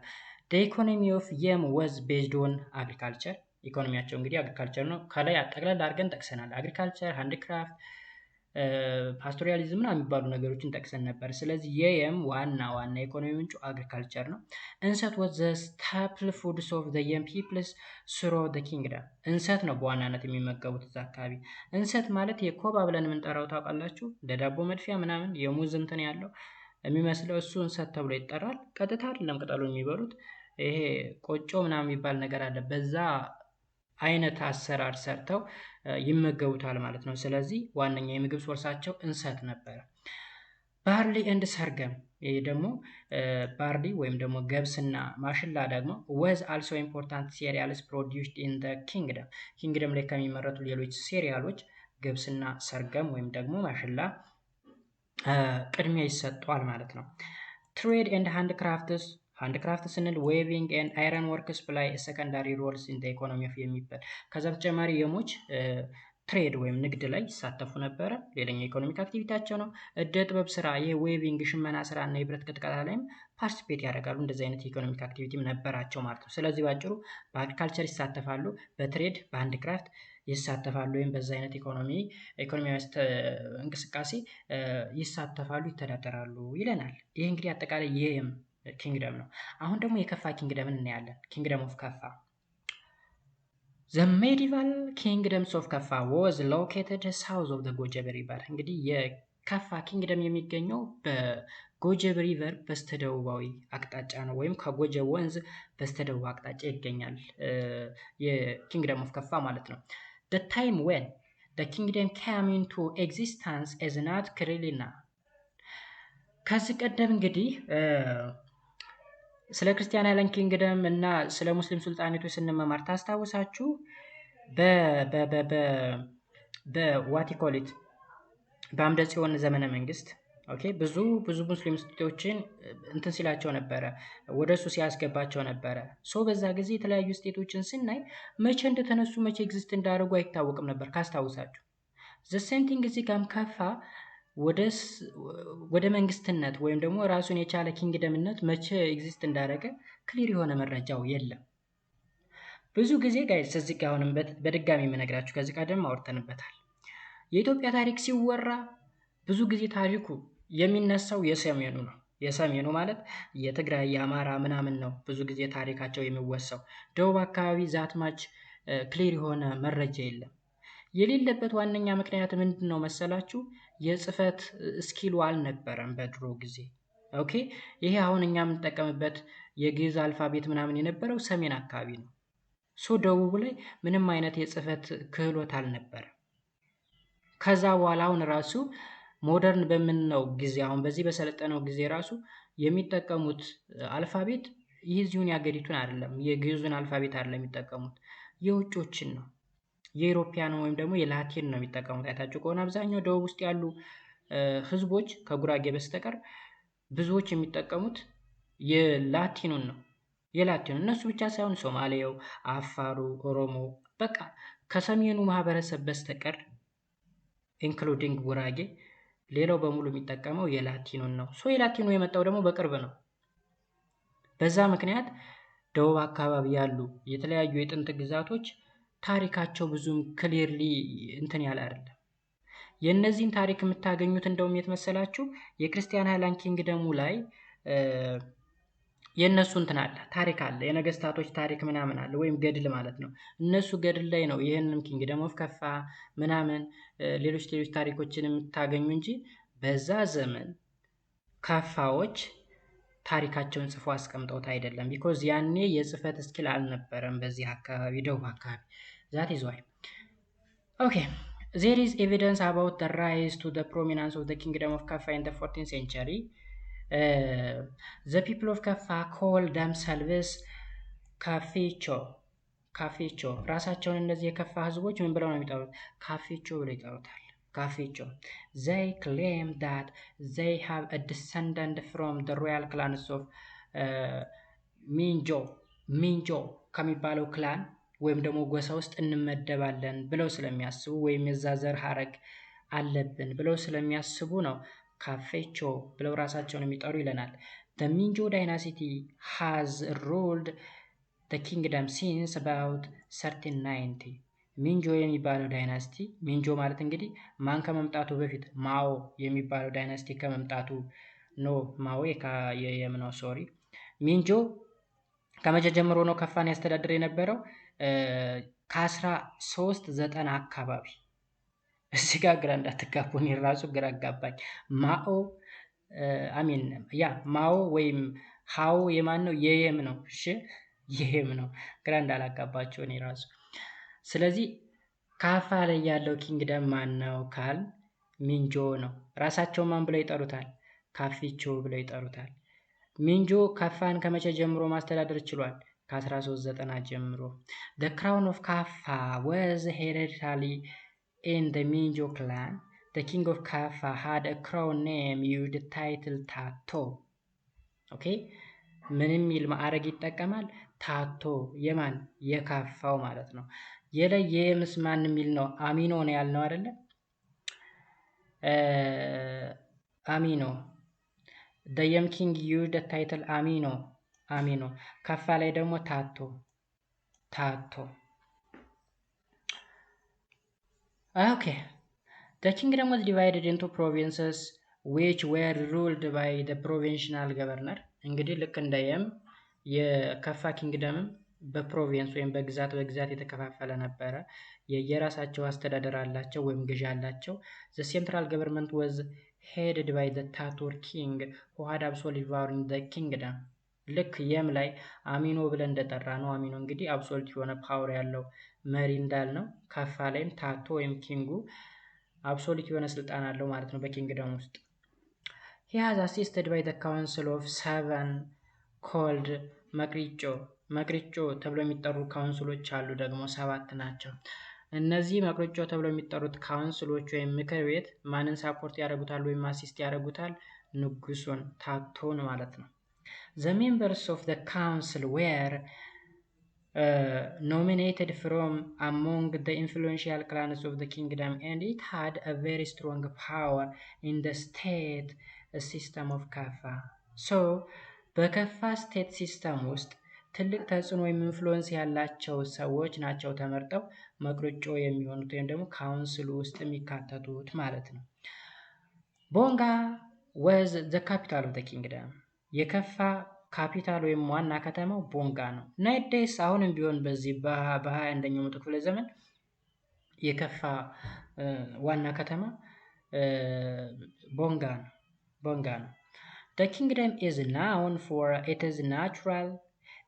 the economy of yem was based on agriculture ኢኮኖሚያቸው እንግዲህ አግሪካልቸር ነው። ከላይ አጠቅላላ አድርገን ጠቅሰናል። አግሪካልቸር፣ ሃንድክራፍት፣ ፓስቶሪያሊዝም የሚባሉ ነገሮችን ጠቅሰን ነበር። ስለዚህ የየም ዋና የኢኮኖሚ ምንጩ አግሪካልቸር ነው። እንሰት was the staple foods of the Yem peoples throughout the kingdom እንሰት ነው በዋናነት የሚመገቡት እዛ አካባቢ። እንሰት ማለት የኮባ ብለን የምንጠራው ታውቃላችሁ፣ ለዳቦ መድፊያ ምናምን የሙዝ እንትን ያለው የሚመስለው እሱ እንሰት ተብሎ ይጠራል። ቀጥታ አይደለም ቅጠሉን የሚበሉት፣ ይሄ ቆጮ ምናምን የሚባል ነገር አለ። በዛ አይነት አሰራር ሰርተው ይመገቡታል ማለት ነው። ስለዚህ ዋነኛ የምግብ ሶርሳቸው እንሰት ነበረ። ባርሊ ኤንድ ሰርገም፣ ይሄ ደግሞ ባርሊ ወይም ደግሞ ገብስና ማሽላ ደግሞ was also important cereals produced in the kingdom ላይ ከሚመረቱ ሌሎች ሴሪያሎች ገብስና ሰርገም ወይም ደግሞ ማሽላ ቅድሚያ ይሰጠዋል ማለት ነው። ትሬድ ኤንድ ሃንድክራፍት ስንል ዌቪንግ ኤንድ አይረን ወርክስ ፕላይ ሰከንዳሪ ሮልስ ኢን ዘ ኢኮኖሚ ኦፍ የሚባል። ከዛ በተጨማሪ የሞች ትሬድ ወይም ንግድ ላይ ይሳተፉ ነበረ። ሌላኛው ኢኮኖሚክ አክቲቪቲያቸው ነው። እደ ጥበብ ስራ፣ የዌቪንግ ሽመና ስራ እና የብረት ቅጥቀጣ ላይም ፓርቲሲፔት ያደርጋሉ። እንደዚህ አይነት ኢኮኖሚክ አክቲቪቲም ነበራቸው ማለት ነው። ስለዚህ ባጭሩ በአግሪካልቸር ይሳተፋሉ፣ በትሬድ በሃንድክራፍት ይሳተፋሉ፣ ወይም በዛ አይነት ኢኮኖሚያዊ እንቅስቃሴ ይሳተፋሉ፣ ይተዳደራሉ ይለናል። ይህ እንግዲህ አጠቃላይ የየም ኪንግደም ነው። አሁን ደግሞ የከፋ ኪንግደምን እናያለን። ኪንግደም ኦፍ ከፋ። The medieval kingdoms of Kaffa was located south of the Gojeb River። እንግዲህ የከፋ ኪንግደም የሚገኘው በጎጀብ ሪቨር በስተደቡባዊ አቅጣጫ ነው፣ ወይም ከጎጀብ ወንዝ በስተደቡብ አቅጣጫ ይገኛል የኪንግደም ኦፍ ከፋ ማለት ነው። The time when the kingdom came into existence is not clearly known። ከዚህ ቀደም እንግዲህ ስለ ክርስቲያን አይላንድ ኪንግደም እና ስለ ሙስሊም ሱልጣኔቶች ስንመማር ታስታውሳችሁ በዋቲኮሊት በአምደ ጽዮን ዘመነ መንግስት ኦኬ ብዙ ሙስሊም ስቴቶችን እንትን ሲላቸው ነበረ፣ ወደሱ ሲያስገባቸው ነበረ። በዛ ጊዜ የተለያዩ ስቴቶችን ስናይ መቼ እንደተነሱ መቼ ኤግዚስት እንዳደረጉ አይታወቅም ነበር ካስታውሳችሁ። ዘሴንቲንግ እዚህ ጋም ከፋ ወደ መንግስትነት ወይም ደግሞ ራሱን የቻለ ኪንግደምነት መቼ ኤግዚስት እንዳደረገ ክሊር የሆነ መረጃው የለም። ብዙ ጊዜ ጋይስ እዚህ ጋር አሁንም በድጋሚ የምነግራችሁ ከዚህ ቀደም አውርተንበታል። የኢትዮጵያ ታሪክ ሲወራ ብዙ ጊዜ ታሪኩ የሚነሳው የሰሜኑ ነው። የሰሜኑ ማለት የትግራይ የአማራ ምናምን ነው ብዙ ጊዜ ታሪካቸው የሚወሳው። ደቡብ አካባቢ ዛትማች ክሊር የሆነ መረጃ የለም። የሌለበት ዋነኛ ምክንያት ምንድነው መሰላችሁ? የጽህፈት ስኪሉ አልነበረም በድሮ ጊዜ። ኦኬ ይሄ አሁን እኛ የምንጠቀምበት የግዕዝ አልፋቤት ምናምን የነበረው ሰሜን አካባቢ ነው። ደቡብ ላይ ምንም አይነት የጽህፈት ክህሎት አልነበረም። ከዛ በኋላ አሁን ራሱ ሞደርን በምንለው ጊዜ አሁን በዚህ በሰለጠነው ጊዜ ራሱ የሚጠቀሙት አልፋቤት የዚሁን ያገሪቱን አይደለም፣ የግዕዙን አልፋቤት አይደለም የሚጠቀሙት፣ የውጮችን ነው። የኢሮፒያን ወይም ደግሞ የላቲን ነው የሚጠቀሙት። አይታችሁ ከሆነ አብዛኛው ደቡብ ውስጥ ያሉ ህዝቦች ከጉራጌ በስተቀር ብዙዎች የሚጠቀሙት የላቲኑን ነው። የላቲኑ እነሱ ብቻ ሳይሆን ሶማሌው፣ አፋሩ፣ ኦሮሞ በቃ ከሰሜኑ ማህበረሰብ በስተቀር ኢንክሉዲንግ ጉራጌ ሌላው በሙሉ የሚጠቀመው የላቲኑን ነው። የላቲኑ የመጣው ደግሞ በቅርብ ነው። በዛ ምክንያት ደቡብ አካባቢ ያሉ የተለያዩ የጥንት ግዛቶች ታሪካቸው ብዙም ክሊርሊ እንትን ያለ አይደለም። የእነዚህን ታሪክ የምታገኙት እንደውም የት መሰላችሁ? የክርስቲያን ሃይላንድ ኪንግደሙ ላይ የእነሱ እንትን አለ፣ ታሪክ አለ፣ የነገስታቶች ታሪክ ምናምን አለ፣ ወይም ገድል ማለት ነው። እነሱ ገድል ላይ ነው ይህንም ኪንግደም ኦፍ ከፋ ምናምን ሌሎች ታሪኮችን የምታገኙ እንጂ በዛ ዘመን ከፋዎች ታሪካቸውን ጽፎ አስቀምጠውት አይደለም። ቢኮዝ ያኔ የጽህፈት ስኪል አልነበረም በዚህ አካባቢ ደቡብ አካባቢ። ዛት ኢዝ ዋይ ኦኬ there is evidence about the rise to the prominence of the kingdom of Kaffa in the 14th century. The people of Kaffa call themselves ካፌቾ ራሳቸውን እነዚህ የከፋ ህዝቦች ምን ብለው ነው የሚጠሩት? ካፌቾ ብለው ይጠሩታል። ካፌቾ they claim that they have a descendant from the royal clans of ሚንጆ ከሚባለው ክላን ወይም ደግሞ ጎሳ ውስጥ እንመደባለን ብለው ስለሚያስቡ ወይም የዛ ዘር ሀረግ አለብን ብለው ስለሚያስቡ ነው ካፌቾ ብለው ራሳቸውን የሚጠሩ ይለናል። The Minjo dynasty has ruled the kingdom since about 1390. ሚንጆ የሚባለው ዳይናስቲ ሚንጆ ማለት እንግዲህ ማን ከመምጣቱ በፊት ማኦ የሚባለው ዳይናስቲ ከመምጣቱ ማኦ የምነው ሶሪ ሚንጆ ከመቼ ጀምሮ ነው ከፋን ያስተዳድር የነበረው? ከ1390 አካባቢ። እዚህ ጋር ግራ እንዳትጋቡ፣ እኔ ራሱ ግራ አጋባኝ። ማኦ ወይም ሃኦ የማን ነው? የየም ነው። እሺ የየም ነው። ግራ እንዳላጋባቸው እኔ ራሱ። ስለዚህ ካፋ ላይ ያለው ኪንግደም ማን ነው ካል ሚንጆ ነው። ራሳቸው ማን ብለው ይጠሩታል? ካፊቾ ብለው ይጠሩታል። ሚንጆ ካፋን ከመቼ ጀምሮ ማስተዳደር ችሏል? ከ1390 ጀምሮ። The crown of Kaffa was hereditary in the Minjo clan. The king of Kaffa had a crown name used title ታቶ። ኦኬ ምን የሚል ማዕረግ ይጠቀማል? ታቶ። የማን? የካፋው ማለት ነው። የምስ ማን የሚል ነው? አሚኖ ነው ያልነው አይደለ? አሚኖ the young king used the title አሚኖ። ከፋ ላይ ደግሞ ታቶ። Okay. The kingdom was divided into provinces which were ruled by the provincial governor. እንግዲህ ልክ እንደየም የከፋ ኪንግደምም በፕሮቪንስ ወይም በግዛት የተከፋፈለ ነበረ። የየራሳቸው አስተዳደር አላቸው ወይም ገዢ አላቸው። The central government was headed by the Tator king who had absolute power in the kingdom. ልክ የም ላይ አሚኖ ብለን እንደጠራ ነው። አሚኖ እንግዲህ አብሶሉት የሆነ ፓወር ያለው መሪ እንዳልነው፣ ከፋ ላይም ታቶ ወይም ኪንጉ አብሶሉት የሆነ ስልጣን አለው ማለት ነው በኪንግደም ውስጥ። He has assisted by the council of 7 called መቅሪጮ ተብሎ የሚጠሩ ካውንስሎች አሉ ደግሞ 7 ናቸው። እነዚህ መቅሪጮ ተብሎ የሚጠሩት ካውንስሎች ወይም ምክር ቤት ማንን ሳፖርት ያደርጉታል ወይም አሲስት ያደርጉታል? ንጉሱን ታቶን ማለት ነው። The members of the council were nominated from among the influential clans of the kingdom, and it had a very strong power in the state system of Kaffa. So በከፋ ስቴት ሲስተም ውስጥ ትልቅ ተጽዕኖ ወይም ኢንፍሉዌንስ ያላቸው ሰዎች ናቸው ተመርጠው መቅርጮ የሚሆኑት ወይም ደግሞ ካውንስሉ ውስጥ የሚካተቱት ማለት ነው። ቦንጋ was the capital of the kingdom. የከፋ ካፒታል ወይም ዋና ከተማው ቦንጋ ነው። ናይዴስ አሁንም ቢሆን በዚህ በ21ኛው መቶ ክፍለ ዘመን የከፋ ዋና ከተማ ቦንጋ ነው። The kingdom is known for its natural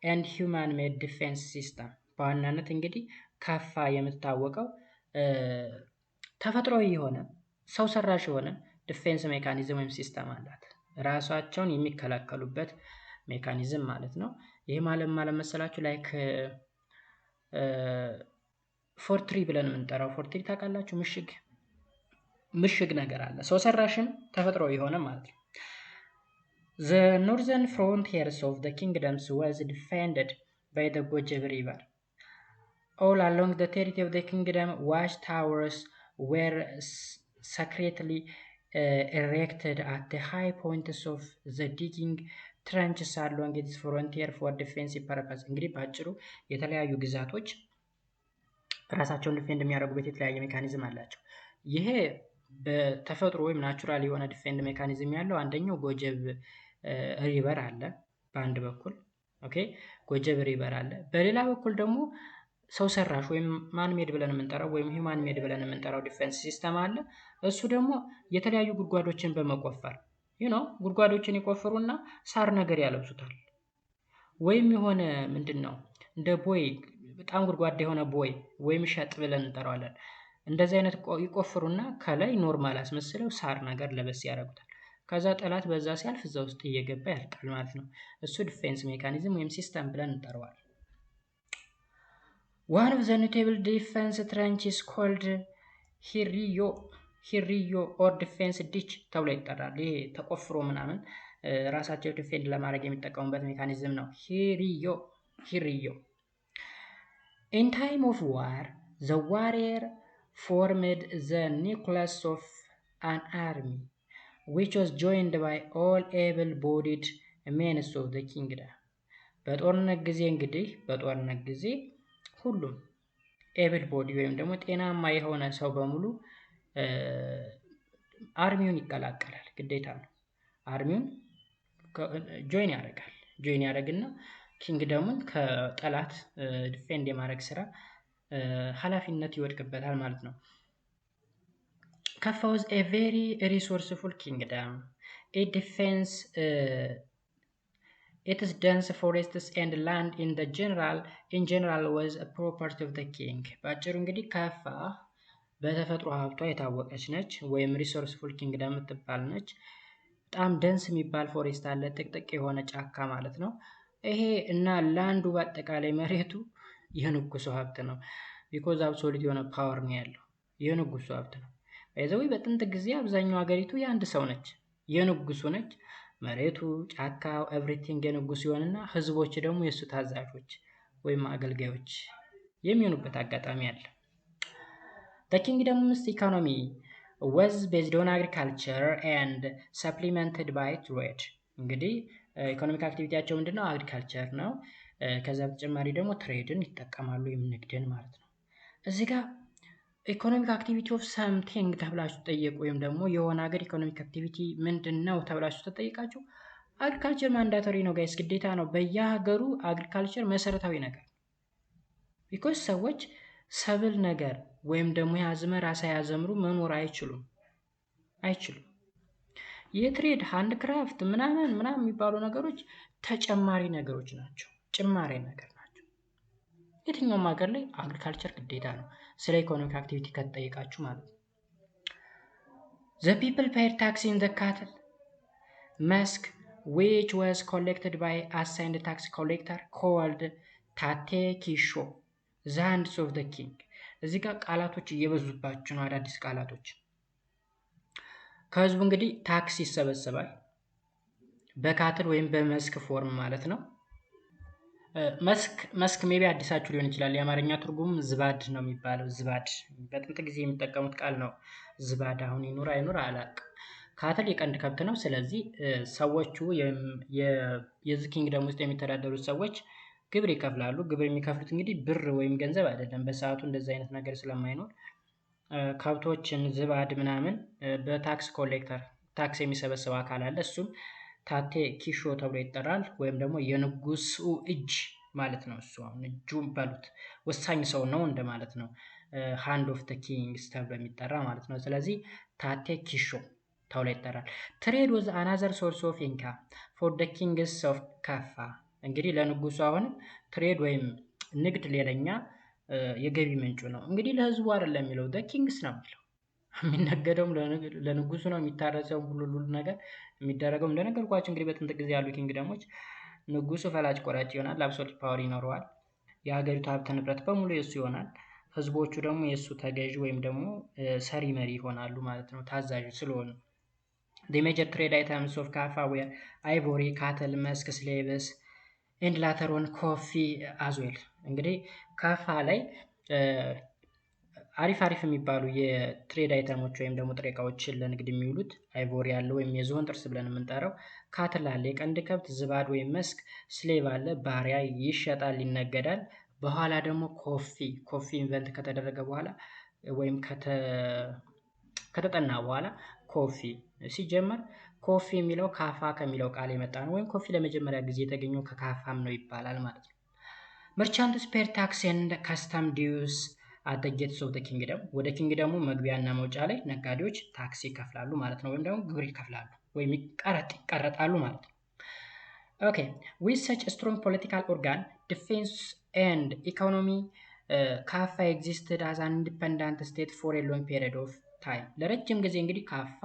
and human-made defense system. በዋናነት እንግዲህ ከፋ የምትታወቀው ተፈጥሯዊ የሆነ ሰው ሰራሽ የሆነ ዲፌንስ ሜካኒዝም ወይም ሲስተም አላት። ራሳቸውን የሚከላከሉበት ሜካኒዝም ማለት ነው። ይሄ ማለት መሰላችሁ ላይክ ፎርትሪ ብለን የምንጠራው ፎርትሪ ታውቃላችሁ? ምሽግ ነገር አለ። ሰው ሰራሽም ተፈጥሯዊ የሆነ ማለት ነው። The northern frontiers of the kingdoms was defended by the Gojeb River. All along the territory of the kingdom, watchtowers were secretly erected at the high points of the digging trenches along its frontier for defensive purpose. እንግዲህ ባጭሩ የተለያዩ ግዛቶች ራሳቸውን ዲፌንድ የሚያደርጉበት የተለያየ ሜካኒዝም አላቸው። ይሄ በተፈጥሮ ወይም ናቹራል የሆነ ዲፌንድ ሜካኒዝም ያለው አንደኛው ጎጀብ ሪቨር አለ በአንድ በኩል ኦኬ፣ ጎጀብ ሪቨር አለ። በሌላ በኩል ደግሞ ሰው ሰራሽ ወይም ማን ሜድ ብለን የምንጠራው ወይም ሂውማን ሜድ ብለን የምንጠራው ዲፌንስ ሲስተም አለ። እሱ ደግሞ የተለያዩ ጉድጓዶችን በመቆፈር ጉድጓዶችን ይቆፍሩና ሳር ነገር ያለብሱታል። ወይም የሆነ ምንድነው እንደ ቦይ በጣም ጉድጓዳ የሆነ ቦይ ወይም ሸጥ ብለን እንጠራዋለን። እንደዚህ አይነት ይቆፍሩና ከላይ ኖርማል አስመስለው ሳር ነገር ለበስ ያደርጉታል። ከዛ ጠላት በዛ ሲያልፍ እዛ ውስጥ እየገባ ያልቃል ማለት ነው። እሱ ዲፌንስ ሜካኒዝም ወይም ሲስተም ብለን እንጠራዋለን። One of the notable defense trenches called ሂሪዮ or defense ditch ተብሎ ይጠራል። ይሄ ተቆፍሮ ምናምን ራሳቸው ዲፌንድ ለማድረግ የሚጠቀሙበት ሜካኒዝም ነው። ሂሪዮ In time of war, the warrior formed the nucleus of an army, which was joined by all able-bodied men of the kingdom. በጦርነት ጊዜ ሁሉም ኤብል ቦዲ ወይም ደግሞ ጤናማ የሆነ ሰው በሙሉ አርሚውን ይቀላቀላል። ግዴታ ነው። አርሚውን ጆይን ያደርግና ኪንግደሙን ከጠላት ዲፌንድ የማድረግ ስራ ኃላፊነት ይወድቅበታል ማለት ነው። Kaffa was a very resourceful kingdom. It defends its dense forests and land in general was a property of the king. ባጭሩ እንግዲህ ካፋ በተፈጥሮ ሀብቷ የታወቀች ነች ወይም ሪሶርስፉል ኪንግደም የምትባል ነች። በጣም ደንስ የሚባል ፎሬስት አለ፣ ጥቅጥቅ የሆነ ጫካ ማለት ነው። ይሄ እና ላንዱ በአጠቃላይ መሬቱ የንጉሱ ሀብት ነው። ቢኮዝ አብሶሉት የሆነ ፓወር ነው ያለው፣ የንጉሱ ሀብት ነው። በዛው በጥንት ጊዜ አብዛኛው ሀገሪቱ የአንድ ሰው ነች፣ የንጉሱ ነች። መሬቱ፣ ጫካው፣ ኤቭሪቲንግ የንጉሱ ይሆንና ህዝቦች ደግሞ የሱ ታዛዦች ወይም አገልጋዮች የሚሆኑበት አጋጣሚ አለ። The kingdom's economy was based on agriculture and supplemented by trade. እንግዲህ ኢኮኖሚክ አክቲቪቲያቸው ምንድነው? አግሪካልቸር ነው። ከዛ በተጨማሪ ደግሞ ትሬድን ይጠቀማሉ፣ ንግድን ማለት ነው። እዚህ ጋር ኢኮኖሚክ አክቲቪቲ ኦፍ ሰምቲንግ ተብላችሁ ተጠየቁ፣ ወይም ደግሞ የሆነ ሀገር ኢኮኖሚክ አክቲቪቲ ምንድነው ተብላችሁ ተጠይቃችሁ አግሪካልቸር ማንዳቶሪ ነው ጋይስ፣ ግዴታ ነው። በየሀገሩ አግሪካልቸር መሰረታዊ ነገር ቢኮዝ ሰዎች ሰብል ነገር ወይም ደግሞ የአዝመራ ሳያዘምሩ መኖር አይችሉም። የትሬድ ሃንድ ክራፍት ምናምን የሚባሉ ነገሮች ተጨማሪ ነገሮች ናቸው፣ ጭማሪ ነገር ናቸው። የትኛውም ሀገር ላይ አግሪካልቸር ግዴታ ነው፣ ስለ ኢኮኖሚክ አክቲቪቲ ከተጠየቃችሁ ማለት ነው። The people paid tax in the cattle. መስክ which was collected by assigned tax collector called tate kisho the hands of the king እዚህ ጋር ቃላቶች እየበዙባቸው ነው አዳዲስ ቃላቶች ከህዝቡ እንግዲህ ታክስ ይሰበሰባል በካትል ወይም በመስክ ፎርም ማለት ነው መስክ ሜቢ አዲሳችሁ ሊሆን ይችላል የአማርኛ ትርጉም ዝባድ ነው የሚባለው ዝባድ በጥንት ጊዜ የሚጠቀሙት ቃል ነው ዝባድ አሁን ይኑር አይኑር አላውቅም ካትል የቀንድ ከብት ነው ስለዚህ ሰዎቹ የዚህ ኪንግደም ውስጥ የሚተዳደሩት ሰዎች ግብር ይከፍላሉ ግብር የሚከፍሉት እንግዲህ ብር ወይም ገንዘብ አይደለም በሰዓቱ እንደዚህ አይነት ነገር ስለማይኖር ከብቶችን ዝባድ ምናምን በታክስ ኮሌክተር ታክስ የሚሰበስብ አካል አለ እሱም ታቴ ኪሾ ተብሎ ይጠራል ወይም ደግሞ የንጉሱ እጅ ማለት ነው እሱ አሁን እጁ ባሉት ወሳኝ ሰው ነው እንደማለት ነው ሃንድ ኦፍ ዘ ኪንግስ ተብሎ የሚጠራ ማለት ነው ስለዚህ ታቴ ኪሾ ተብሎ ይጠራል ትሬድ was another source of income for the kings of ካፋ እንግዲህ ለንጉሱ አሁን ትሬድ ወይም ንግድ ሌላኛ የገቢ ምንጩ ነው እንግዲህ ለህዝቡ አይደለም የሚለው the kings ነው የሚለው የሚነገደውም ለንጉሱ ነው የሚታረሰው ሁሉ ነገር የሚደረገው እንደነገርኳችሁ እንግዲህ በጥንት ጊዜ ያሉ ኪንግደሞች ንጉሱ ፈላጭ ቆራጭ ይሆናል አብሶሉት ፓወር ይኖረዋል የሀገሪቱ ሀብት ንብረት በሙሉ የሱ ይሆናል ህዝቦቹ ደግሞ የሱ ተገዥ ወይም ደግሞ ሰሪ መሪ ይሆናሉ ማለት ነው ታዛዥ ስለሆኑ the major trade items of Kaffa were ivory cattle musk slaves and later on coffee as well እንግዲህ ካፋ ላይ አሪፍ የሚባሉ የትሬድ አይተሞች ወይም ደግሞ ጥሬ ዕቃዎችን ለንግድ የሚውሉት አይቮሪ ያለ ወይም የዝሆን ጥርስ ብለን የምንጠራው ካትል አለ የቀንድ ከብት ዝባድ ወይም መስክ ስሌቭ አለ ባሪያ ይሸጣል ይነገዳል በኋላ ደግሞ ኮፊ ኢንቨንት ከተደረገ በኋላ ወይም ከተጠና በኋላ ኮፊ ሲጀመር ኮፊ የሚለው ካፋ ከሚለው ቃል የመጣ ነው ወይም ኮፊ ለመጀመሪያ ጊዜ የተገኘው ከካፋም ነው ይባላል ማለት ነው መርቻንትስ ፔር ታክስ ኤንድ ካስተም ዲዩስ at the gates of the kingdom ወደ ኪንግደሙ መግቢያና መውጫ ላይ ነጋዴዎች ታክስ ይከፍላሉ ማለት ነው ወይም ደግሞ ግብር ይከፍላሉ ወይም ይቀረጣሉ ማለት ነው okay with such a strong political organ defense and economy ካፋ existed as an independent state for a long period of time ለረጅም ጊዜ እንግዲህ ካፋ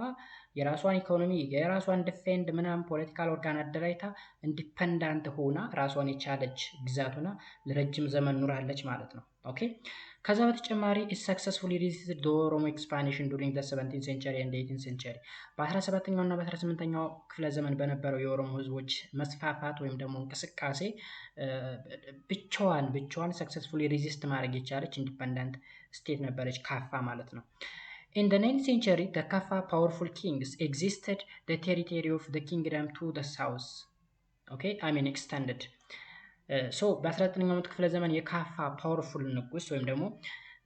የራሷን ኢኮኖሚ የራሷን ዲፌንድ ምናምን ፖለቲካል ኦርጋን አደራጅታ ኢንዲፔንዳንት ሆና ራሷን የቻለች ግዛት ሆና ለረጅም ዘመን ኑራለች ማለት ነው ኦኬ ከዛ በተጨማሪ it successfully resisted the Oromo expansion during the 17th century and 18th century በ17ኛው እና በ18ኛው ክፍለ ዘመን በነበረው የኦሮሞ ህዝቦች መስፋፋት ወይም ደግሞ እንቅስቃሴ ብቻዋን successfully resist ማድረግ የቻለች ኢንዲፔንዳንት ስቴት ነበረች ካፋ ማለት ነው In the 9th century, the Kaffa powerful kings existed the territory of the kingdom to the south. Okay, I mean extended. So በ19ኛው ክፍለ ዘመን የካፋ ፓወርፉል ንጉስ ወይም ደግሞ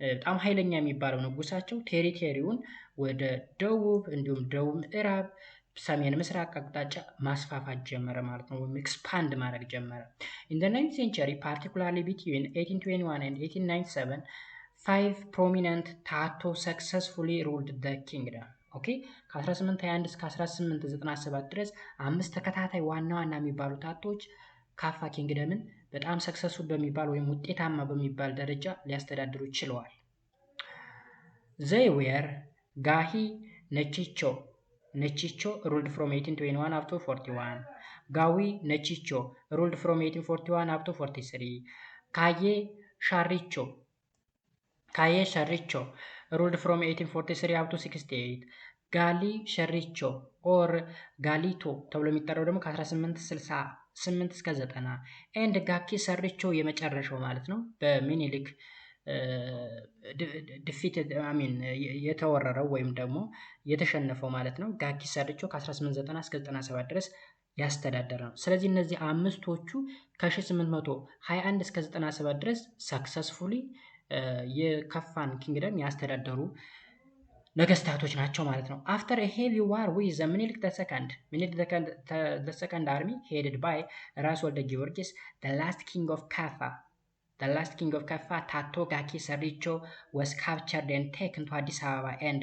በጣም ኃይለኛ የሚባለው ንጉሳቸው ቴሪቶሪውን ወደ ደቡብ እንዲሁም ደቡብ ምዕራብ ሰሜን ምስራቅ አቅጣጫ ማስፋፋት ጀመረ ማለት ነው ወይም ኤክስፓንድ ማድረግ ጀመረ In the 9th century, particularly between 1821 and 1897 five prominent Tato successfully ruled the kingdom. Okay? ከ1821 እስከ 1897 ድረስ አምስት ተከታታይ ዋና የሚባሉ ታቶች ካፋ ኪንግደምን በጣም ሰክሰስፉል በሚባል ወይም ውጤታማ በሚባል ደረጃ ሊያስተዳድሩ ችለዋል they were Gahi Nechicho ruled from 1821 up to 41 Gawi Nechicho ruled from 1841 up to 43 Kaye Sharricho ruled from 1843 up to 68 Gali Sharricho or Galito ተብሎ የሚጠራው ደግሞ ከ1868 እስከ 90 and Gaki Sharricho የመጨረሻው ማለት ነው በሚኒሊክ defeated የተወረረው ወይም ደግሞ የተሸነፈው ማለት ነው ጋኪ ሰርቾ ከ1890 እስከ 97 ድረስ ያስተዳደረ ነው ስለዚህ እነዚህ አምስቶቹ ከ1821 እስከ 97 ድረስ ሰክሰስፉሊ የካፋን ኪንግደም ያስተዳደሩ ነገስታቶች ናቸው ማለት ነው after a heavy war with the Minilik the second army headed by ራስ ወልደ ጊዮርጊስ the last king of Kaffa Tato Gaki Saricho was captured and taken to Addis Ababa and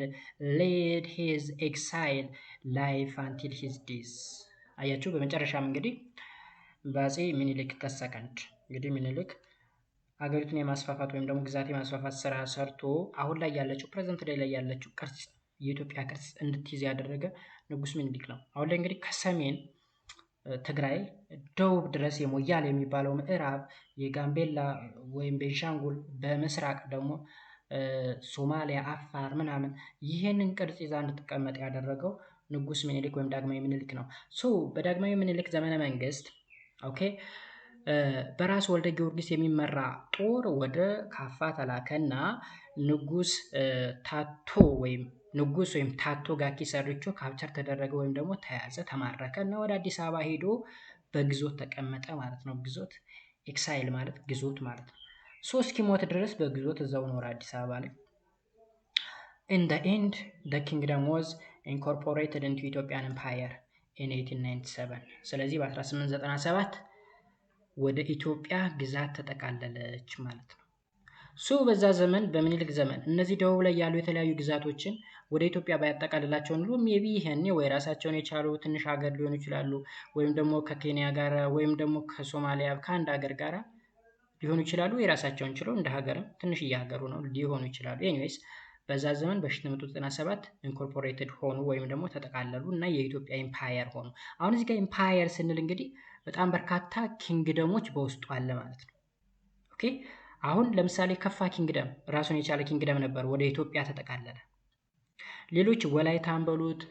led his exile life until his death አያችሁ በመጨረሻም እንግዲህ ባጼ ሚኒሊክ ተሰከንድ እንግዲህ ሚኒሊክ ሀገሪቱን የማስፋፋት ወይም ደግሞ ግዛት የማስፋፋት ስራ ሰርቶ አሁን ላይ ያለችው ፕሬዘንት ዴይ ላይ ያለችው ቅርጽ የኢትዮጵያ ቅርጽ እንድትይዝ ያደረገ ንጉስ ምኒልክ ነው። አሁን ላይ እንግዲህ ከሰሜን ትግራይ ደቡብ ድረስ የሞያሌ የሚባለው ምዕራብ፣ የጋምቤላ ወይም ቤንሻንጉል፣ በምስራቅ ደግሞ ሶማሊያ፣ አፋር ምናምን ይሄንን ቅርጽ ይዛ እንድትቀመጥ ያደረገው ንጉስ ምኒልክ ወይም ዳግማዊ ምኒልክ ነው። በዳግማዊ ምኒልክ ዘመነ መንግስት ኦኬ በራስ ወልደ ጊዮርጊስ የሚመራ ጦር ወደ ካፋ ተላከና ንጉስ ታቶ ጋኪ ሰርቾ ካፕቸር ተደረገ ወይም ደግሞ ተያዘ፣ ተማረከ እና ወደ አዲስ አበባ ሄዶ በግዞት ተቀመጠ ማለት ነው። ግዞት ኤክሳይል ማለት ግዞት ማለት ነው። እስኪሞት ድረስ በግዞት እዛው ኖረ አዲስ አበባ ላይ። In the end, the kingdom was incorporated into Ethiopian Empire in 1897. ስለዚህ በ1897 ወደ ኢትዮጵያ ግዛት ተጠቃለለች ማለት ነው። በዛ ዘመን በምኒልክ ዘመን እነዚህ ደቡብ ላይ ያሉ የተለያዩ ግዛቶችን ወደ ኢትዮጵያ ባያጠቃልላቸው ኑሮ ሜቢ ይሄኔ ወይ ራሳቸውን የቻሉ ትንሽ ሀገር ሊሆኑ ይችላሉ፣ ወይም ደግሞ ከኬንያ ጋር ወይም ደግሞ ከሶማሊያ ከአንድ ሀገር ጋር ሊሆኑ ይችላሉ። የራሳቸውን ችለው እንደ ሀገርም ትንሽ እያገሩ ነው ሊሆኑ ይችላሉ። ኤኒዌይስ በዛ ዘመን በ1897 ኢንኮርፖሬትድ ሆኑ ወይም ደግሞ ተጠቃለሉ እና የኢትዮጵያ ኢምፓየር ሆኑ። አሁን እዚህ ጋር ኢምፓየር ስንል እንግዲህ በጣም በርካታ ኪንግደሞች በውስጡ አለ ማለት ነው። ኦኬ አሁን ለምሳሌ ከፋ ኪንግደም ራሱን የቻለ ኪንግደም ነበር፣ ወደ ኢትዮጵያ ተጠቃለለ። ሌሎች ወላይታን በሉት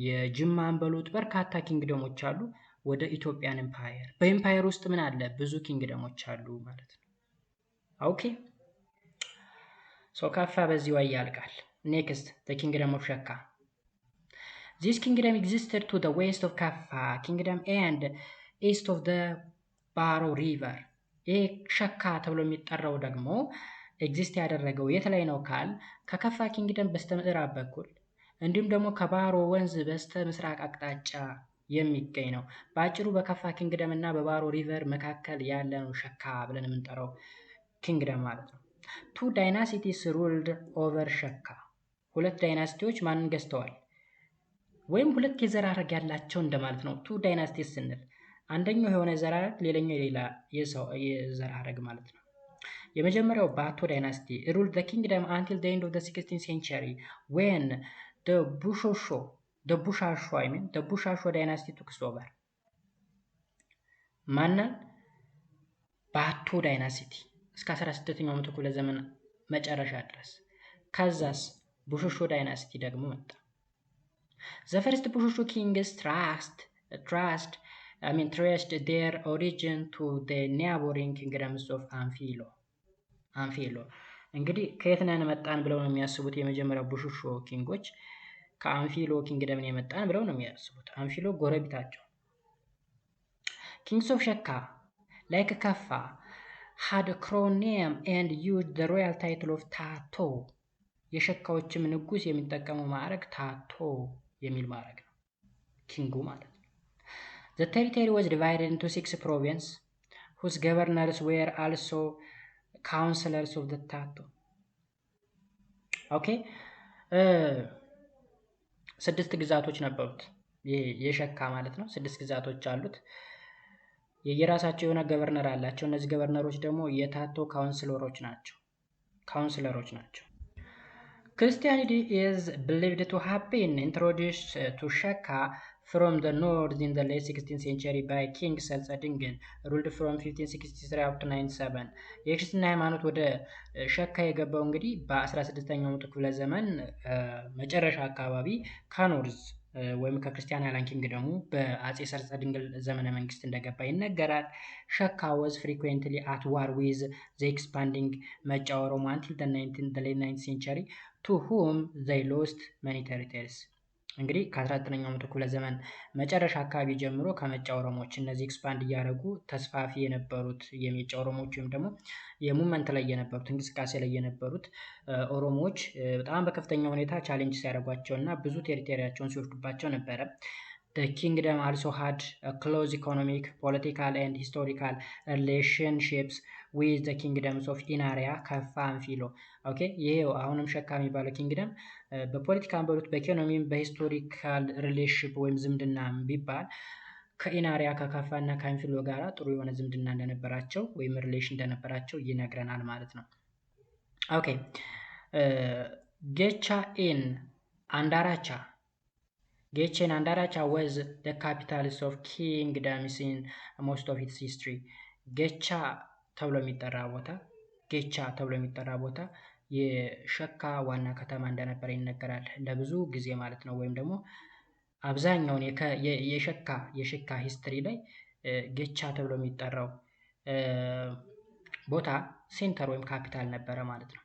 የጅማን በሉት በርካታ ኪንግደሞች አሉ ወደ ኢትዮጵያን ኢምፓየር። በኢምፓየር ውስጥ ምን አለ? ብዙ ኪንግደሞች አሉ ማለት ነው። ኦኬ ከፋ በዚህ way ያልቃል። ኔክስት the kingdom of ሸካ። This kingdom existed to the west of Kaffa kingdom and east of the Baro river. ይህ ሸካ ተብሎ የሚጠራው ደግሞ ኤግዚስት ያደረገው የት ላይ ነው ካል ከከፋ ኪንግደም በስተ ምዕራብ በኩል እንዲሁም ደግሞ ከባሮ ወንዝ በስተ ምስራቅ አቅጣጫ የሚገኝ ነው። በአጭሩ በከፋ ኪንግደም እና በባሮ ሪቨር መካከል ያለ ነው ሸካ ብለን የምንጠራው ኪንግደም ማለት ነው። 2 dynasties ruled over ሸካ። 2 ዳይናስቲዎች ማንን ገዝተዋል? ወይም 2 የዘር ሐረግ ያላቸው እንደማለት ነው። 2 dynasties ስንል አንደኛው የሆነ ዘር ሐረግ ሌላኛው የሌላ የዘር ሐረግ ማለት ነው። የመጀመሪያው ባቶ ዳይናስቲ ruled the kingdom until the end of the 16th century when the Bushasho dynasty took over. ማንን? ባቶ ዳይናስቲ እስከ 16ኛው መቶ ክፍለ ዘመን መጨረሻ ድረስ። ከዛስ ቡሾሾ ዳይናስቲ ደግሞ መጣ። The first Bushosho kings traced their origin to the neighboring kingdoms of አንፊሎ። እንግዲህ ከየት ነን መጣን ብለው ነው የሚያስቡት የመጀመሪያው ቡሾሾ ኪንጎች ከአንፊሎ ኪንግደም ነው የመጣን ብለው ነው የሚያስቡት። አንፊሎ ጎረቤታቸው። Kings of Shaka like Kaffa had a crown name and used the royal title of ታቶ። የሸካዎችም ንጉስ የሚጠቀመው ማዕረግ ታቶ የሚል ማዕረግ ነው፣ ኪንጉ ማለት ነው። The territory was divided into 6 provinces whose governors were also councillors of the ታቶ። ኦኬ 6 ግዛቶች ነበሩት የሸካ ማለት ነው። 6 ግዛቶች አሉት። የየራሳቸው የሆነ ገቨርነር አላቸው። እነዚህ ገቨርነሮች ደግሞ የታቶ ካውንስለሮች ናቸው። Christianity is believed to have been introduced to Shaka from the north in the late 16th century by King ሰልጸ ድንግል ruled from 1563 up to 97። የክርስትና ሃይማኖት ወደ ሸካ የገባው እንግዲህ በ16ኛው መቶ ክፍለ ዘመን መጨረሻ አካባቢ ከኖርዝ ወይም ከክርስቲያን ሃይላንድ ኪንግደሙ በአጼ ሰርጸ ድንግል ዘመነ መንግስት እንደገባ ይነገራል። ሸካ was frequently at war with the expanding መጫ ኦሮሞ until the late 19th century to whom they lost many territories። እንግዲህ ከ19ኛው መቶ ክፍለ ዘመን መጨረሻ አካባቢ ጀምሮ ከመጫ ኦሮሞዎች እነዚህ ኤክስፓንድ እያደረጉ ተስፋፊ የነበሩት የመጫ ኦሮሞዎች ወይም ደግሞ የሙቭመንት ላይ የነበሩት እንቅስቃሴ ላይ የነበሩት ኦሮሞዎች በጣም በከፍተኛ ሁኔታ ቻሌንጅ ሲያደርጓቸው እና ብዙ ቴሪቶሪያቸውን ሲወስዱባቸው ነበረ። The kingdom also had a close economic, political and historical relationships with the kingdoms of ኢናሪያ፣ ከፋ፣ አንፊሎ። ኦኬ ይሄ አሁንም ሸካ የሚባለው ኪንግደም በፖለቲካም በሉት በኢኮኖሚም በሂስቶሪካል ሪሌሽንሺፕ ወይም ዝምድና ቢባል ከኢናሪያ ከከፋ እና ከአንፊሎ ጋራ ጥሩ የሆነ ዝምድና እንደነበራቸው ወይም ሪሌሽን እንደነበራቸው ይነግረናል ማለት ነው። ኦኬ ጌቻ ኢን Andaracha. Gechen Andaracha was the capital of kingdoms in most of its history. ጌቻ ተብሎ የሚጠራ ቦታ ጌቻ ተብሎ የሚጠራ ቦታ የሸካ ዋና ከተማ እንደነበረ ይነገራል። ለብዙ ጊዜ ማለት ነው። ወይም ደግሞ አብዛኛውን የሸካ ሂስትሪ ላይ ጌቻ ተብሎ የሚጠራው ቦታ ሴንተር ወይም ካፒታል ነበረ ማለት ነው።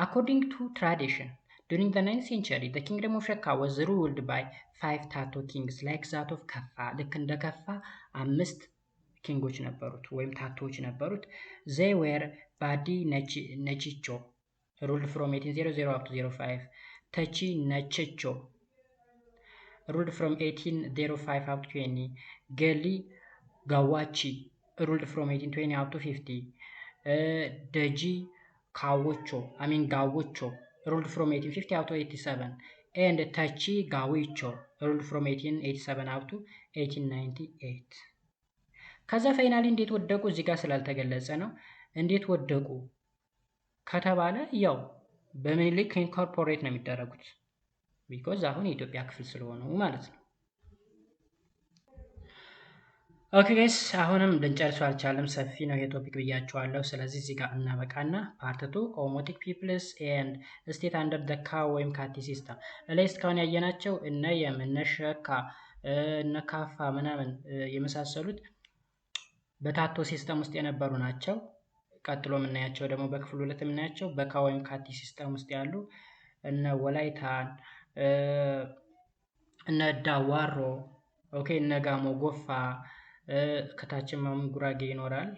According to tradition, during the 9th century, the kingdom of Shaka was ruled by 5 Tato kings like that of Kaffa. ልክ እንደ ከፋ 5 ኪንጎች ነበሩት ወይም ታቶዎች ነበሩት። They were Badi Nechicho, ruled from 1800 up to 05. Techi Nechicho, ruled from 1805 up to 20. Geli Gawachi, ruled from 1820 up to 50. Deji Gawocho, ruled from 1850 up to 87. And Tachi Gawicho, ruled from 1887 up to 1898. ከዛ ፋይናሊ እንዴት ወደቁ እዚህ ጋር ስላልተገለጸ ነው። እንዴት ወደቁ ከተባለ ያው በምኒልክ ኢንኮርፖሬት ነው የሚደረጉት ቢኮዝ አሁን የኢትዮጵያ ክፍል ስለሆኑ ማለት ነው። ኦኬ ጋይስ አሁንም ልንጨርሰው አልቻለም፣ ሰፊ ነው ይሄ ቶፒክ ብያቸዋለሁ። ስለዚህ እዚህ ጋር እናበቃና ፓርት 2 ኦሞቲክ ፒፕልስ ኤንድ ስቴት አንደር ዘ ካው ወይም ካቲ ሲስተም ላይ እስካሁን ያየናቸው እነ የም እነ ሸካ እነ ካፋ ምናምን የመሳሰሉት በታቶ ሲስተም ውስጥ የነበሩ ናቸው። ቀጥሎ የምናያቸው ደግሞ በክፍል 2 የምናያቸው በካው ወይም ካቲ ሲስተም ውስጥ ያሉ እነ ወላይታን እነ ዳዋሮ ኦኬ እነ ጋሞ ጎፋ ከታችም ጉራጌ ይኖራል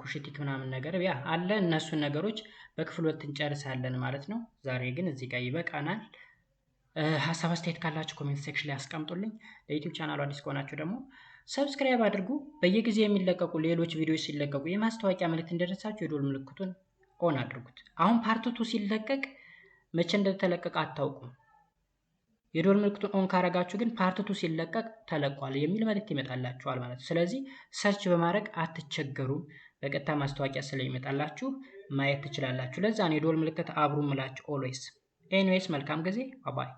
ኩሽቲት ምናምን ነገር ያ አለ። እነሱን ነገሮች በክፍል 2 እንጨርሳለን ማለት ነው። ዛሬ ግን እዚህ ጋር ይበቃናል። ሀሳብ አስተያየት ካላችሁ ኮሜንት ሴክሽን ላይ አስቀምጡልኝ። ለዩቲዩብ ቻናሉ አዲስ ከሆናችሁ ደግሞ ሰብስክራይብ አድርጉ። በየጊዜው የሚለቀቁ ሌሎች ቪዲዮዎች ሲለቀቁ የማስታወቂያ መልእክት እንደደረሳችሁ የዶል ምልክቱን ኦን አድርጉት። አሁን ፓርት 2 ሲለቀቅ መቼ እንደተለቀቀ አታውቁም። የዶል ምልክቱን ኦን ካረጋችሁ ግን ፓርት 2 ሲለቀቅ ተለቋል የሚል መልእክት ይመጣላችኋል ማለት ነው። ስለዚህ ሰርች በማድረግ አትቸገሩም። በቀጥታ ማስታወቂያ ስለሚመጣላችሁ ማየት ትችላላችሁ። ለዛ ነው የዶል ምልክት አብሩ ምላችሁ ኦልዌይስ። ኤኒዌይስ መልካም ጊዜ ባይ